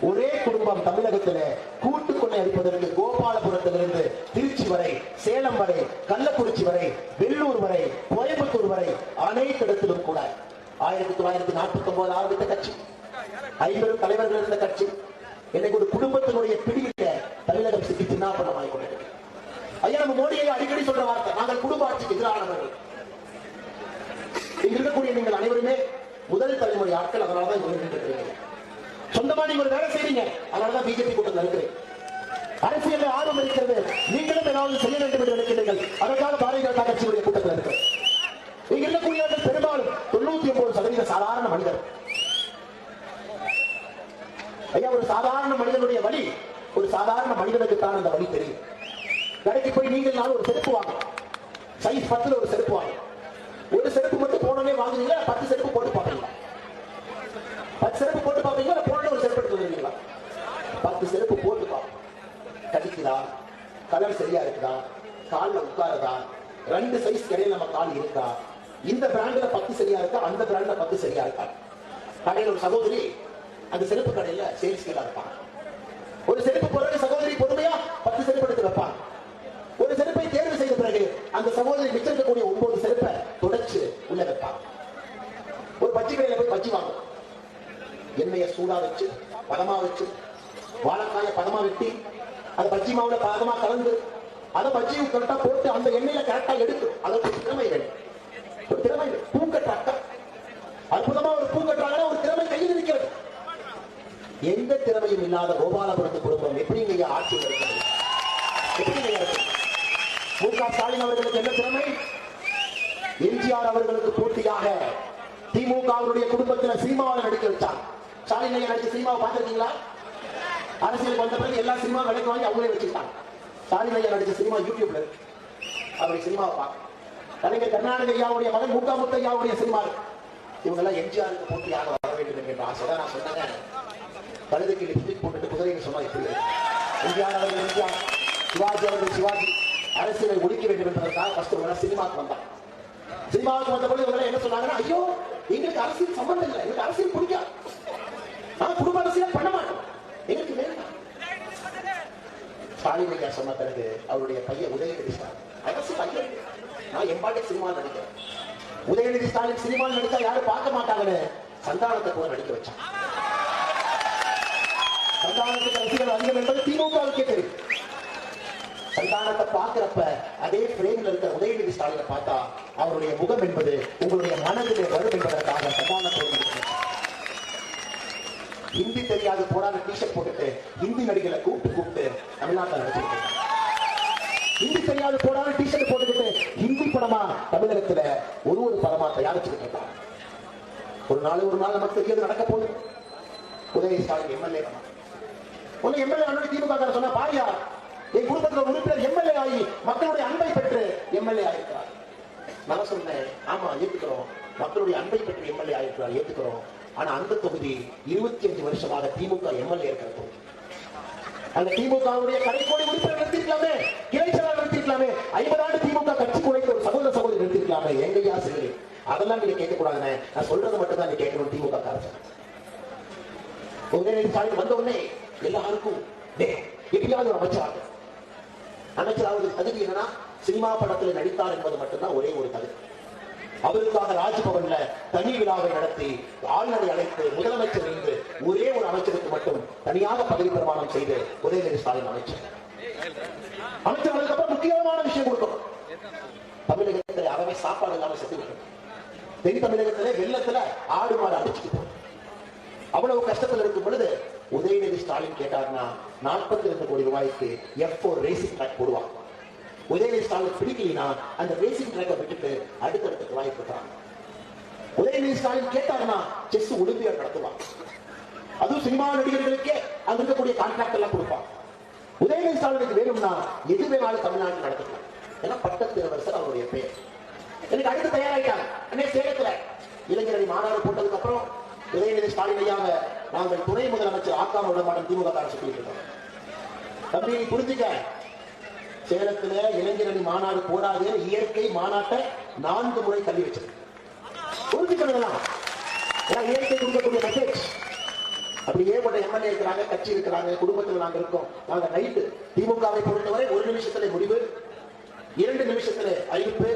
ஒரே குடும்பம் தமிழகத்தில் கூட்டு கொள்ளை அடிப்பதற்கு கோபாலபுரத்திலிருந்து திருச்சி வரை, சேலம் வரை, கள்ளக்குறிச்சி வரை, வெள்ளூர் வரை, கோயம்புத்தூர் வரை அனைத்து இடத்திலும் கூட 1949 ஆரம்பித்த கட்சி, 50 தலைவர்கள் இருந்த கட்சி, இன்னைக்கு ஒரு குடும்பத்தினுடைய பிடியில தமிழகம் சிக்கி சின்னாபனமாய் கொண்டது. ஐயா, நம்ம மோடியை அடிக்கடி சொல்ற வார்த்தை, நாங்கள் குடும்ப ஆட்சிக்கு எதிரானவர்கள். இங்க இருக்கக்கூடிய நீங்கள் அனைவருமே முதல் தலைமுறை ஆட்கள், அதனாலதான் இங்க சொந்தமா நீங்க ஒரு வேலை செய்றீங்க, அதனாலதான் பிஜேபி கூட்டத்தில் இருக்கிறேன். அரசியல் ஆர்வம் இருக்கிறது, நீங்களும் ஏதாவது செய்ய வேண்டும் என்று நினைக்கிறீர்கள், அதற்காக பாரதிய ஜனதா கட்சியுடைய கூட்டத்தில் இருக்கிறேன். இங்க இருக்கக்கூடியவர்கள் பெரும்பாலும் 99% சாதாரண மனிதர். ஐயா, ஒரு சாதாரண மனிதனுடைய வழி, ஒரு சாதாரண மனிதனுக்கு தான் அந்த வழி தெரியும். கடைக்கு போய் நீங்கள் நாள் ஒரு செருப்பு வாங்க, சைஸ் 10 ஒரு செருப்பு வாங்க. ஒரு செருப்பு மட்டும் போனோடனே வாங்குவீங்களா, 10 செருப்பு போட்டு பார்ப்பீங்களா? 10 செருப்பு போட்டு பார்ப்பீங்களா, போன ஒரு செருப்பு எடுத்து வருவீங்களா? 10 செருப்பு போட்டு பார்ப்போம். கடிக்குதா, கலர் சரியா இருக்குதா, காலில் உட்காருதா, 2 சைஸ் கடையில் நம்ம கால் இருக்கா, இந்த பிராண்ட்ல 10 சரியா இருக்கா, அந்த பிராண்ட்ல 10 சரியா இருக்கா. கடையில் ஒரு சகோதரி அந்த செருப்பு கடையில சேல்ஸ்கேலா இருப்பாங்க. ஒரு செருப்பு போறது சகோதரி பொறுமையா 10 செருப்பு எடுத்து வைப்பாங்க. ஒரு செருப்பை தேர்வு செய்த பிறகு அந்த சகோதரி மிச்சிருக்கக்கூடிய 9 செருப்பை தொடச்சு உள்ள வைப்பாங்க. ஒரு பஜ்ஜி கடையில போய் பஜ்ஜி வாங்க, எண்ணெயை சூடா வச்சு பதமா வச்சு வாழைக்காய பதமா வெட்டி அந்த பஜ்ஜி மாவுல பதமா கலந்து அதை பஜ்ஜியும் கரெக்டா போட்டு அந்த எண்ணெயில கரெக்டா எடுத்து அதற்கு திறமை வேண்டும். ஒரு திறமை பூக்கட்டாக்க அற்புதமா ஒரு பூக்கட்டாங்கன்னா ஒரு திறமை கையில் இருக்கிறது. எந்த திறமையும் இல்லாத கோபாலபுரத்து குடும்பம் எப்படிங்க ஆட்சி இருக்கிறது? மு.க. ஸ்டாலின் அவர்களுக்கு என்ன திறமை? எம்ஜிஆர் அவர்களுக்கு போட்டியாக திமுகவுடைய குடும்பத்தில் சினிமாவை நடிக்க வச்சார். ஸ்டாலின் ஐயா நடிச்ச சினிமாவை பார்த்திருக்கீங்களா? அரசியலுக்கு வந்த பிறகு எல்லா சினிமா விலைக்கு வாங்கி அவங்களே வச்சுட்டாங்க. ஸ்டாலின் ஐயா நடிச்ச சினிமா யூடியூப்ல இருக்கு, அவருடைய சினிமாவை பார்க்க. கலைஞர் கருணாநிதி ஐயாவுடைய மகன் மு.க. முத்தையாவுடைய சினிமா இருக்கு. இவங்க எல்லாம் எம்ஜிஆருக்கு போட்டியாக வர வேண்டும் என்கின்ற ஆசைதான். நான் சொன்னேன், கழுதைக்கு லிப்ஸ்டிக் போட்டுட்டு குதிரைன்னு சொன்னா எப்படி? எம்ஜிஆர் அவர்கள் எம்ஜிஆர், சிவாஜி அவர்கள் சிவாஜி. அரசியலை ஒழிக்க வேண்டும் என்பதற்காக ஃபர்ஸ்ட் சினிமாவுக்கு வந்தாங்க. சினிமாவுக்கு வந்தபோது இவங்க என்ன சொன்னாங்கன்னா, ஐயோ எங்களுக்கு அரசியல் சம்பந்தம் இல்லை, எங்களுக்கு அரசியல் பிடிக்காது, நான் குடும்ப அரசியல் பண்ண மாட்டோம், எங்களுக்கு வேண்டாம். ஸ்டாலின் ஐயா சொன்ன பிறகு அவருடைய பையன் உதயநிதி ஸ்டாலின் அரசியல் ஐயா, நான் எம்பாட்டி சினிமா நடிக்கிறேன். உதயநிதி ஸ்டாலின் சினிமா நடிச்சா யாரும் பார்க்க மாட்டாங்கன்னு சந்தானத்தை கூட நடிக்க வச்சான். சந்தானத்துக்கு ரசிகர்கள் அதிகம் என்பது திமுகவுக்கே தெரியும். சந்தானத்தை பார்க்கிறப்ப அதே பிரேம்ல இருக்கிற உதயநிதி ஸ்டாலினை பார்த்தா அவருடைய முகம் என்பது உங்களுடைய மனதிலே வரும் என்பதற்காக சந்தானத்தை ஹிந்தி தெரியாது போடாத டிஷர்ட் போட்டுட்டு ஹிந்தி நடிகளை கூப்பிட்டு தமிழ்நாட்டில் நடிச்சிருக்கேன். ஹிந்தி தெரியாது போடாத டிஷர்ட் போட்டுக்கிட்டு ஹிந்தி படமா தமிழகத்துல ஒரு படமா தயாரிச்சுக்கிட்டு இருக்காங்க. ஒரு நாள் நமக்கு தெரியாது நடக்க போகுது. உதயநிதி ஸ்டாலின் எம்எல்ஏ ஒன்னு எம்எல்ஏ திமுக சொன்ன பாரியா என் குடும்பத்தில் உறுப்பினர் எம்எல்ஏ ஆகி மக்களுடைய அன்பை பெற்று எம்எல்ஏ ஆயிருக்கிறார். நான் சொன்னேன், ஆமா ஏத்துக்கிறோம், மக்களுடைய அன்பை பெற்று எம்எல்ஏ ஆயிருக்கிறார், ஏத்துக்கிறோம். ஆனா அந்த தொகுதி 25 வருஷமாக திமுக எம்எல்ஏ இருக்கிற தொகுதி. அந்த திமுகவுடைய கடைக்கோடி உறுப்பினர் நிறுத்திருக்கலாமே, கிளைச்சலாளர் நிறுத்திருக்கலாமே, 50 ஆண்டு திமுக கட்சி குலைத்த ஒரு சகோதர சகோதரி நிறுத்திருக்கலாமே. எங்கயா சரி, அதெல்லாம் நீங்க கேட்க கூடாதுன்னு நான் சொல்றது மட்டும் தான் நீ கேட்கணும். திமுக காரர்கள் உதயநிதி ஸ்டாலின் வந்த உடனே எல்லாருக்கும் எப்படியாவது ஒரு அமைச்சராவது தகுதி என்னன்னா சினிமா படத்தில் நடித்தார் என்பது மட்டும்தான் ஒரே ஒரு தகுதி. அவருக்காக ராஜ்பவன்ல தனி விழாவை நடத்தி ஆளுநரை அழைத்து முதலமைச்சர் இருந்து ஒரே ஒரு அமைச்சருக்கு மட்டும் தனியாக பதவி பிரமாணம் செய்து உதயநிதி ஸ்டாலின் அமைச்சர் அப்புறம் முக்கியமான விஷயம் கொடுக்கணும். தமிழகத்தில் அறவே சாப்பாடு இல்லாம செத்து விட்டு, தென் தமிழகத்திலே வெள்ளத்துல ஆடு மாடு அடிச்சுட்டு போகும். அவ்வளவு கஷ்டத்தில் இருக்கும் பொழுது உதயநிதி ஸ்டாலின் கேட்டார்னா 42 கோடி ரூபாய்க்கு F4 ரேசிங் ட்ராக் போடுவாங்க. உதயநிதி ஸ்டாலின் பிடிக்கலனா அந்த ரேசிங் ட்ராக்கை விட்டுட்டு அடுத்தடுத்த வாய்ப்பு தராங்க. உதயநிதி ஸ்டாலின் கேட்டார்னா செஸ் ஒலிம்பியாட் நடத்துவாங்க. அதுவும் சினிமா நடிகர்களுக்கே அங்க இருக்கக்கூடிய கான்ட்ராக்ட் எல்லாம் கொடுப்பாங்க. உதயநிதி ஸ்டாலினுக்கு வேணும்னா எது வேணாலும் தமிழ்நாட்டில் நடத்தலாம். ஏன்னா பட்டத்திரவரசர் அவருடைய பெயர். எனக்கு அடுத்து தயாராயிட்டாங்க. அன்னைய சேலத்துல இளைஞரணி மாநாடு போட்டதுக்கு அப்புறம் உதயநிதி ஸ்டாலின் ஐயாவை நாங்கள் துணை முதலமைச்சர் ஆக்காம விட மாட்டோம் திமுக சொல்லிட்டு இருக்கோம். தம்பி புரிஞ்சுக்க, சேலத்துல இளைஞரணி மாநாடு போடாது இயற்கை மாநாட்டை 4 முறை தள்ளி வச்சது. புரிஞ்சுக்கலாம், இயற்கை கொடுக்கக்கூடிய மெசேஜ். அப்படியே போட்ட எம்எல்ஏ இருக்கிறாங்க, கட்சி இருக்கிறாங்க, குடும்பத்தில் நாங்க இருக்கோம். நாங்க நைட்டு திமுகவை பொறுத்தவரை 1 நிமிஷத்துல முடிவு, 2 நிமிஷத்துல அறிவிப்பு,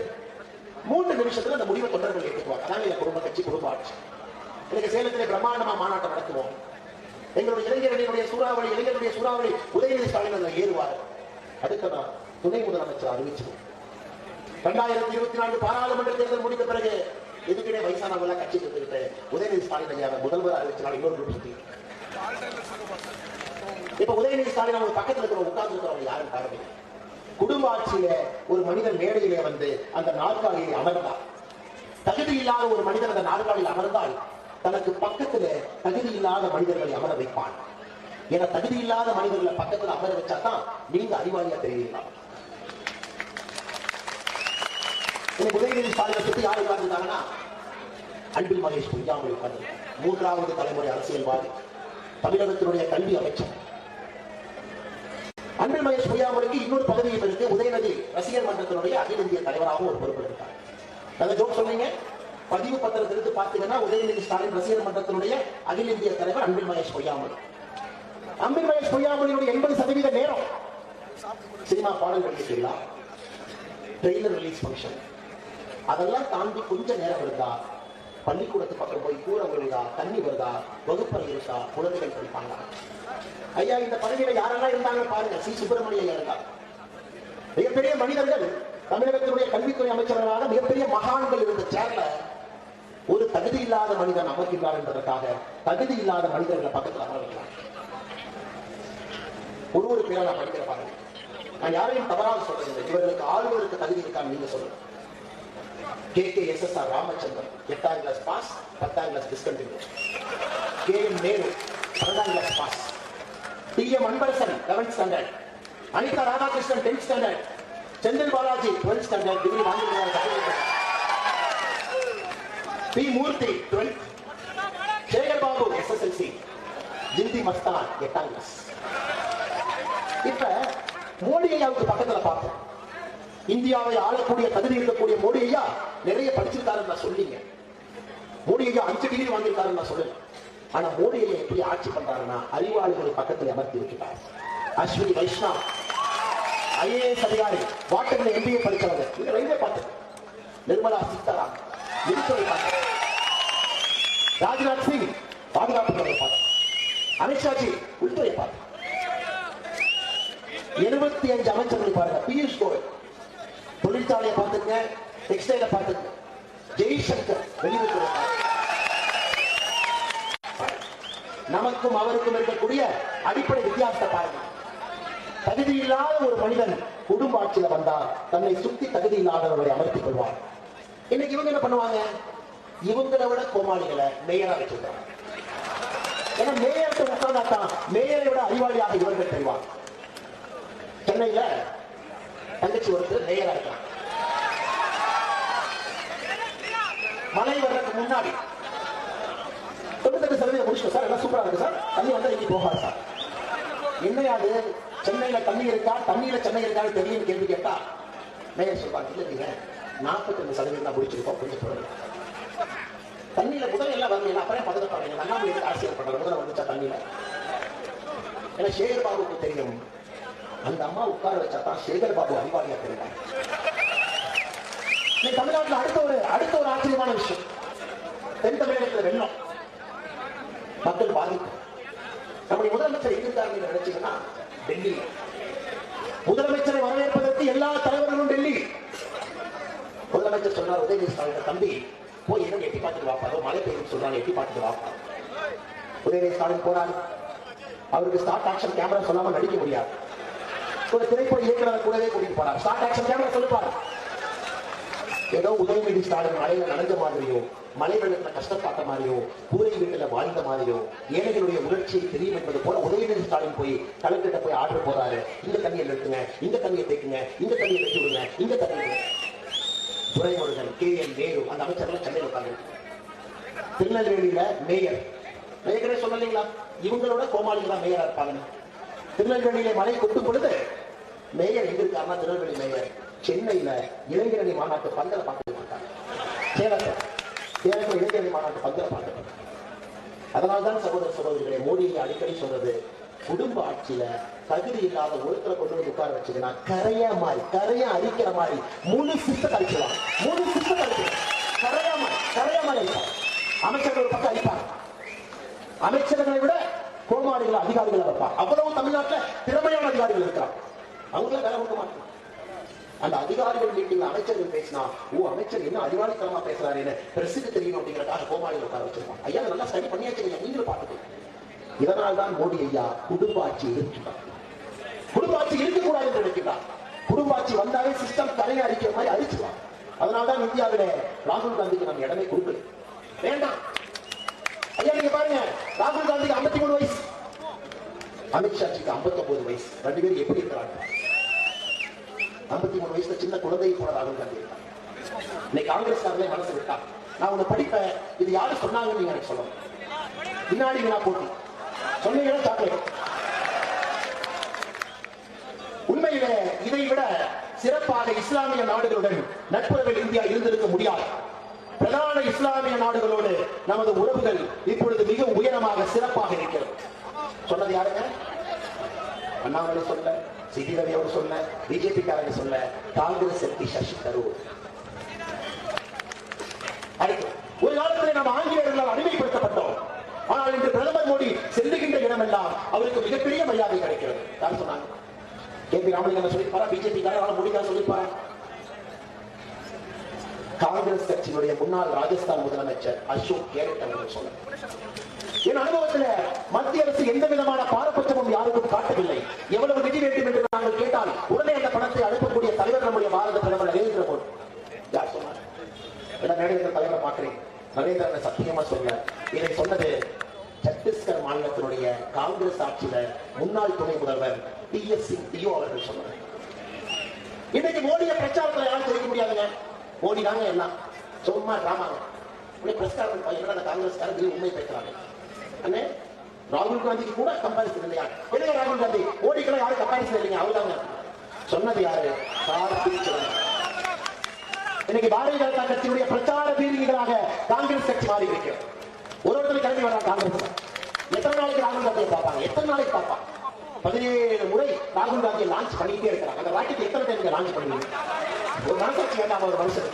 3 நிமிஷத்துல அந்த முடிவை தொண்டர்கள் ஏற்றுக்குவாங்க. அதாங்க என் குடும்ப கட்சி, குடும்ப ஆட்சி. இன்னைக்கு சேலத்திலே பிரம்மாண்டமா மாநாட்டம் நடத்துவோம். எங்களுடைய இளைஞர்களுடைய சூறாவளி, இளைஞருடைய சூறாவளி உதயநிதி ஸ்டாலின் ஏறுவார். அடுத்த நாள் துணை முதலமைச்சர் அறிவிச்சிருவோம். 2024 பாராளுமன்ற தேர்தல் முடிந்த பிறகு எதுக்கிடையே வயசானவங்க கட்சி கொடுத்துக்கிட்டு உதயநிதி ஸ்டாலின் ஐயா முதல்வர் அறிவிச்சால் இன்னொரு குரூப் சுத்தி. இப்ப உதயநிதி ஸ்டாலின் அவங்க பக்கத்தில் இருக்கிற உட்கார்ந்து இருக்கிறவங்க யாரும் பாருங்க. குடும்ப ஆட்சியில ஒரு மனிதன் மேடையிலே வந்து அந்த நாற்காலியை அமர்ந்தார். தகுதி இல்லாத ஒரு மனிதன் அந்த நாற்காலியில் அமர்ந்தால் தனக்கு பக்கத்துல தகுதி இல்லாத மனிதர்களை அமர வைப்பான். என தகுதி இல்லாத மனிதர்களை பக்கத்துல அமர வச்சாதான் நீங்க அறிவாளியா தெரியுங்களா? உதயநிதி ஸ்டாலினை சுத்தி யார் உட்கார்ந்துருக்காங்கன்னா அன்பில் மகேஷ் பொய்யாமொழி உட்கார்ந்து, மூன்றாவது தலைமுறை அரசியல்வாதி, தமிழகத்தினுடைய கல்வி அமைச்சர். அன்பில் மகேஷ் பொய்யாமொழிக்கு இன்னொரு பதவியும் இருக்கு. உதயநிதி ரசிகர் மன்றத்தினுடைய அகில இந்திய தலைவராகவும் ஒரு பொறுப்பு இருக்கார். அந்த ஜோக் சொன்னீங்க, பதிவு பத்திரத்திலிருந்து பார்த்தீங்கன்னா உதயநிதி ஸ்டாலின் ரசிகர் மன்றத்தினுடைய அகில இந்திய தலைவர் அன்பில் மகேஷ் பொய்யாமொழி. அன்பில் மகேஷ் பொய்யாமொழியுடைய 80% நேரம் சினிமா பாடல்கள் கேட்கலாம், ட்ரெய்லர் ரிலீஸ் ஃபங்க்ஷன், அதெல்லாம் தாண்டி கொஞ்ச நேரம் இருந்தா பள்ளிக்கூடத்து பக்கம் போய் கூரை வருதா, தண்ணி வருதா, வகுப்பறை இருக்கா, குழந்தைகள் படிப்பாங்க. ஐயா, இந்த பதவியில யாரெல்லாம் இருந்தாங்க பாருங்க. சி சுப்பிரமணிய ஐயா இருந்தார். மிகப்பெரிய மனிதர்கள், தமிழகத்தினுடைய கல்வித்துறை அமைச்சர்களாக மிகப்பெரிய மகான்கள் இருந்த சேர்ல ஒரு தகுதி இல்லாத மனிதன் அமர்கின்றார் என்பதற்காக தகுதி இல்லாத மனிதர்களை பக்கத்தில் அமர வைக்கிறார். ஒரு பேரை நான் படிக்கிற பாருங்க. நான் யாரையும் தவறாக சொல்றதில்லை. இவர்களுக்கு ஆளுநருக்கு தகுதி இருக்கான்னு நீங்க சொல்லுங்க. KKSSR ராமச்சந்திரன் 8ஆம் கிளாஸ் பாஸ், 10ஆம் கிளாஸ் டிஸ்கண்டினியூ. KM நேரு 12ஆம் class pass. TM Anbarasan 11th standard. Anitha Radhakrishnan 10th standard. Senthil Balaji 12th standard degree வாங்கியிருக்கிறார். P Moorthy 12th. Sekar Babu SSLC. Gingee Masthan 8ஆம் கிளாஸ். இப்ப மோடி ஐயாவுக்கு பக்கத்துல பார்த்தோம். இந்தியாவை ஆளக்கூடிய தகுதி இருக்கக்கூடிய மோடி ஐயா நிறைய படிச்சிருக்காருன்னு சொல்லிங்க. மோடி ஐயா 5 டிகிரி வாங்கியிருக்காருன்னு சொல்லல. ஆனா மோடி ஐயா எப்படி ஆட்சி பண்றாருன்னா அறிவாளிகளை பக்கத்தில் அமர்த்தி இருக்கிறார். அஸ்வினி வைஷ்ணவ் IAS அதிகாரி, வாட்டர்ல MBA படிச்சவங்க, ரயில்வே பார்த்து, நிர்மலா சீதாராமன் மின்துறை பார்த்து, ராஜ்நாத் சிங் பாதுகாப்புத்துறை பார்த்து, அமித்ஷாஜி உள்துறை பார்த்து, 75 அமைச்சர்கள் பாருங்க. பியூஷ் கோயல் தொழிற்சாலையை பார்த்துங்க, டெக்ஸ்டைல பார்த்துங்க, ஜெய்சங்கர் வெளியுறவுத்துறை. நமக்கும் அவருக்கும் இருக்கக்கூடிய அடிப்படை வித்தியாசத்தை பாருங்க. தகுதி இல்லாத ஒரு மனிதன் குடும்ப ஆட்சியில வந்தால் தன்னை சுத்தி தகுதி இல்லாதவர்களை அமர்த்திக் கொள்வார். இன்னைக்கு இவங்க என்ன பண்ணுவாங்க? இவங்களை விட கோமாளிகளை மேயரா வச்சிருக்காங்க. ஏன்னா மேயர்கிட்ட உட்கார்ந்தாத்தான் மேயரை விட அறிவாளியாக இவர்கள் தெரிவாங்க. சென்னையில தங்கச்சி ஒருத்தர் மேயரா இருக்காங்க. மழை வர்றதுக்கு முன்னாடி 98% முடிச்சு சார், எல்லாம் சூப்பரா இருக்கு சார், தண்ணி வந்தா எங்கேயும் போகாது சார். என்னையாது சென்னையில தண்ணி இருக்கா, தண்ணியில சென்னை இருக்கான்னு தெரியும் கேள்வி கேட்டா மேயர் சொல்றாங்க, இல்லைங்க 42% தான் முடிச்சிருக்கோம், கொஞ்சம் சொல்லுங்க. தண்ணியில முதல் எல்லாம் வரல, அப்புறம் பதவிப்பாங்க அண்ணாமலை எடுத்து அரசியல் பண்ற முதல்ல வந்துச்சா தண்ணியில. ஏன்னா சேகர் பாபுக்கு தெரியும், அந்த அம்மா உட்கார வச்சாதான் சேகர் பாபு அறிவாளியா தெரியும். தமிழ்நாட்டில் அடுத்த ஒரு ஆச்சரியமான விஷயம், தென் தமிழகத்தில் வெள்ளம், மக்கள் பாதிப்பு. நம்முடைய முதலமைச்சர் எங்க இருக்காரு நினைச்சீங்கன்னா டெல்லி. முதலமைச்சரை வரவேற்பதற்கு எல்லா தலைவர்களும் டெல்லி. முதலமைச்சர் சொன்னார், உதயநிதி ஸ்டாலின் தம்பி போய் என்ன எட்டி பார்த்துட்டு வாப்பாரோ, மழை பெய்யும் சொல்றாங்க, எட்டி பார்த்துட்டு வாப்பாரு. உதயநிதி ஸ்டாலின் போறாரு. அவருக்கு ஸ்டார்ட் ஆக்ஷன் கேமரா சொல்லாம நடிக்க முடியாது. ஒரு திரைப்பட இயக்குனர் கூடவே கூட்டிட்டு போறார். ஸ்டார்ட் ஆக்ஷன் கேமரா சொல்லுப்பாரு. ஏதோ உதயநிதி ஸ்டாலின் மலையில நனைஞ்ச மாதிரியோ, மலை வெள்ளத்துல கஷ்டப்பட்ட மாதிரியோ, கூரை வீட்டுல வாழ்ந்த மாதிரியோ, ஏழைகளுடைய உணர்ச்சியை தெரியும் என்பது போல உதயநிதி ஸ்டாலின் போய் கலெக்டர்கிட்ட போய் ஆர்டர் போறாரு. இந்த தண்ணியை நிறுத்துங்க, இந்த தண்ணியை தேக்குங்க, இந்த தண்ணியை வெட்டி விடுங்க, இந்த தண்ணியை. துரைமுருகன், KM நேரு அந்த அமைச்சர்கள் சென்னையில் உட்கார்ந்து. திருநெல்வேலியில மேயர், மேயரே சொல்லலீங்களா இவங்களோட கோமாளிகளா மேயரா இருப்பாங்க. திருநெல்வேலியில மழை கொட்டும் பொழுது மேயர் எங்க இருக்காருன்னா, திருநெல்வேலி மேயர் சென்னையில இளைஞரணி மாநாட்டு பந்தலை பார்த்துட்டு இருக்காங்க. சேலத்தில் இளைஞரணி மாநாட்டு பந்தலை பார்த்துட்டு. அதனால்தான் சகோதர சகோதரிகளை மோடியை அடிக்கடி சொல்றது, குடும்ப ஆட்சியில தகுதி இல்லாத ஒருத்தரை கொண்டு வந்து உட்கார வச்சதுன்னா கரையா அரிக்கிற மாதிரி முழு சிஸ்டத்தை அழிக்கலாம். கரையா மாதிரி அழிப்பாங்க. அமைச்சர்கள் ஒரு பக்கம் அழிப்பாங்க. அமைச்சர்களை விட கோமாளிகளை அதிகாரிகளை வைப்பாங்க. அவ்வளவு தமிழ்நாட்டில் திறமையான அதிகாரிகள் இருக்கிறாங்க. அவங்கள வேலை கொடுக்க மாட்டாங்க. அந்த அதிகாரிகள் மீட்டிங் அமைச்சர்கள் பேசினா, அமைச்சர் என்ன அதிகாரித்தனமா பேசுறாருன்னு பிரசித்தி தெரியும் அப்படிங்கிறதுக்காக கோமாளிகள் உட்கார வச்சிருப்பாங்க. ஐயா நல்லா ஸ்டடி பண்ணியாச்சு, நீங்களும் பார்த்துக்கோங்க. இதனால் தான் மோடி ஐயா குடும்ப ஆட்சி இருக்கிறார். குடும்ப ஆட்சி இருக்கக்கூடாது என்று நினைக்கிறார். குடும்ப ஆட்சி வந்தாலே சிஸ்டம் கரையை அடிக்கிற மாதிரி அழிச்சுவாங்க. அதனால்தான் இந்தியாவில ராகுல் காந்திக்கு நம்ம இடமே கொடுக்கல, வேண்டாம். ஐயா நீங்க பாருங்க, ராகுல் காந்திக்கு 53 வயசு, அமித்ஷாஜிக்கு 59 வயசு. 2 பேரும் எப்படி இருக்கிறாங்க? 53 வயசுல சின்ன குழந்தை போல ராகுல் காந்தி இருக்காங்க. இன்னைக்கு காங்கிரஸ்காரங்களே மனசு விட்டா நான் உன்னை படிப்பேன், இது யாரு சொன்னாங்கன்னு நீங்க எனக்கு சொல்லணும். பின்னாடி வினா போட்டி சொன்னீங்கன்னா சாக்லேட். உண்மையில இதை விட சிறப்பாக இஸ்லாமிய நாடுகளுடன் நட்புறவில் இந்தியா இருந்திருக்க முடியாது. பிரதான இஸ்லாமிய நாடுகளோடு நமது உறவுகள் இப்பொழுது மிக உயரமாக சிறப்பாக இருக்கிறது. சொன்னது யாருங்க? அண்ணாமலை சொல்ல, சிடி ரவி அவர் சொல்ல, பிஜேபி காரங்க சொல்ல, காங்கிரஸ் எம்பி சசி தரூர். அடுத்து ஒரு காலத்தில் நாம் ஆங்கிலேயர்களால் அடிமைப்படுத்தப்பட்டோம். ஆனால் இன்று பிரதமர் மோடி செல்லுகின்ற இடமெல்லாம் அவருக்கு மிகப்பெரிய மரியாதை கிடைக்கிறது. யார் சொன்னாங்க? கேபி ராமலிங்கம் சொல்லிப்பாரா? பிஜேபி காரங்க மோடிக்கார சொல்லிப்பாரா? காங்கிரஸ் கட்சியினுடைய முன்னாள் ராஜஸ்தான் முதலமைச்சர் அசோக் கெலோட் அவர்கள் சொன்னார். என் அனுபவத்தில் மத்திய அரசு எந்த விதமான பாரபட்சமும் யாருக்கும் காட்டவில்லை. எவ்வளவு நிதி வேண்டும் என்று நாங்கள் கேட்டால் உடனே அந்த பணத்தை அனுப்பக்கூடிய தலைவர் நம்முடைய பாரத பிரதமர் நரேந்திர மோடி. யார் சொன்னார்? நரேந்திர தலைவரை பார்க்கிறேன். நரேந்திர சத்தியமா சொல்ல, இதை சொன்னது சத்தீஸ்கர் மாநிலத்தினுடைய காங்கிரஸ் ஆட்சியில முன்னாள் துணை முதல்வர் TS சிங் டியோ அவர்கள் சொன்னார். இன்னைக்கு மோடிய பிரச்சாரத்தில் யாரும் தெரிவிக்க முடியாதுங்க. மோடி தாங்க எல்லாம் சும்மா டிராமாங்க. பிரஸ்காரம் காங்கிரஸ்காரங்க உண்மை பேசுறாங்க. அண்ணே ராகுல் காந்திக்கு கூட கம்பாரிசன் இல்லையா? எதுங்க ராகுல் காந்தி? மோடிக்கெல்லாம் யாரும் கம்பாரிசன் இல்லைங்க. அவர்தாங்க சொன்னது. யாரு? இன்னைக்கு பாரதிய ஜனதா கட்சியுடைய பிரச்சார பீதிகளாக காங்கிரஸ் கட்சி மாறி இருக்கு. ஒருத்தர் கிளம்பி வர்றாங்க காங்கிரஸ். எத்தனை நாளைக்கு ராகுல் காந்தியை பார்ப்பாங்க? எத்தனை நாளைக்கு பார்ப்பாங்க? 17 முறை ராகுல் காந்தியை லான்ச் பண்ணிட்டே இருக்கிறாங்க. அந்த ராக்கெட் எத்தனை டைம் லான்ச் பண்ணுவீங்க? ஒரு மனசாட்சி வேண்டாம் ஒரு மனுஷன்.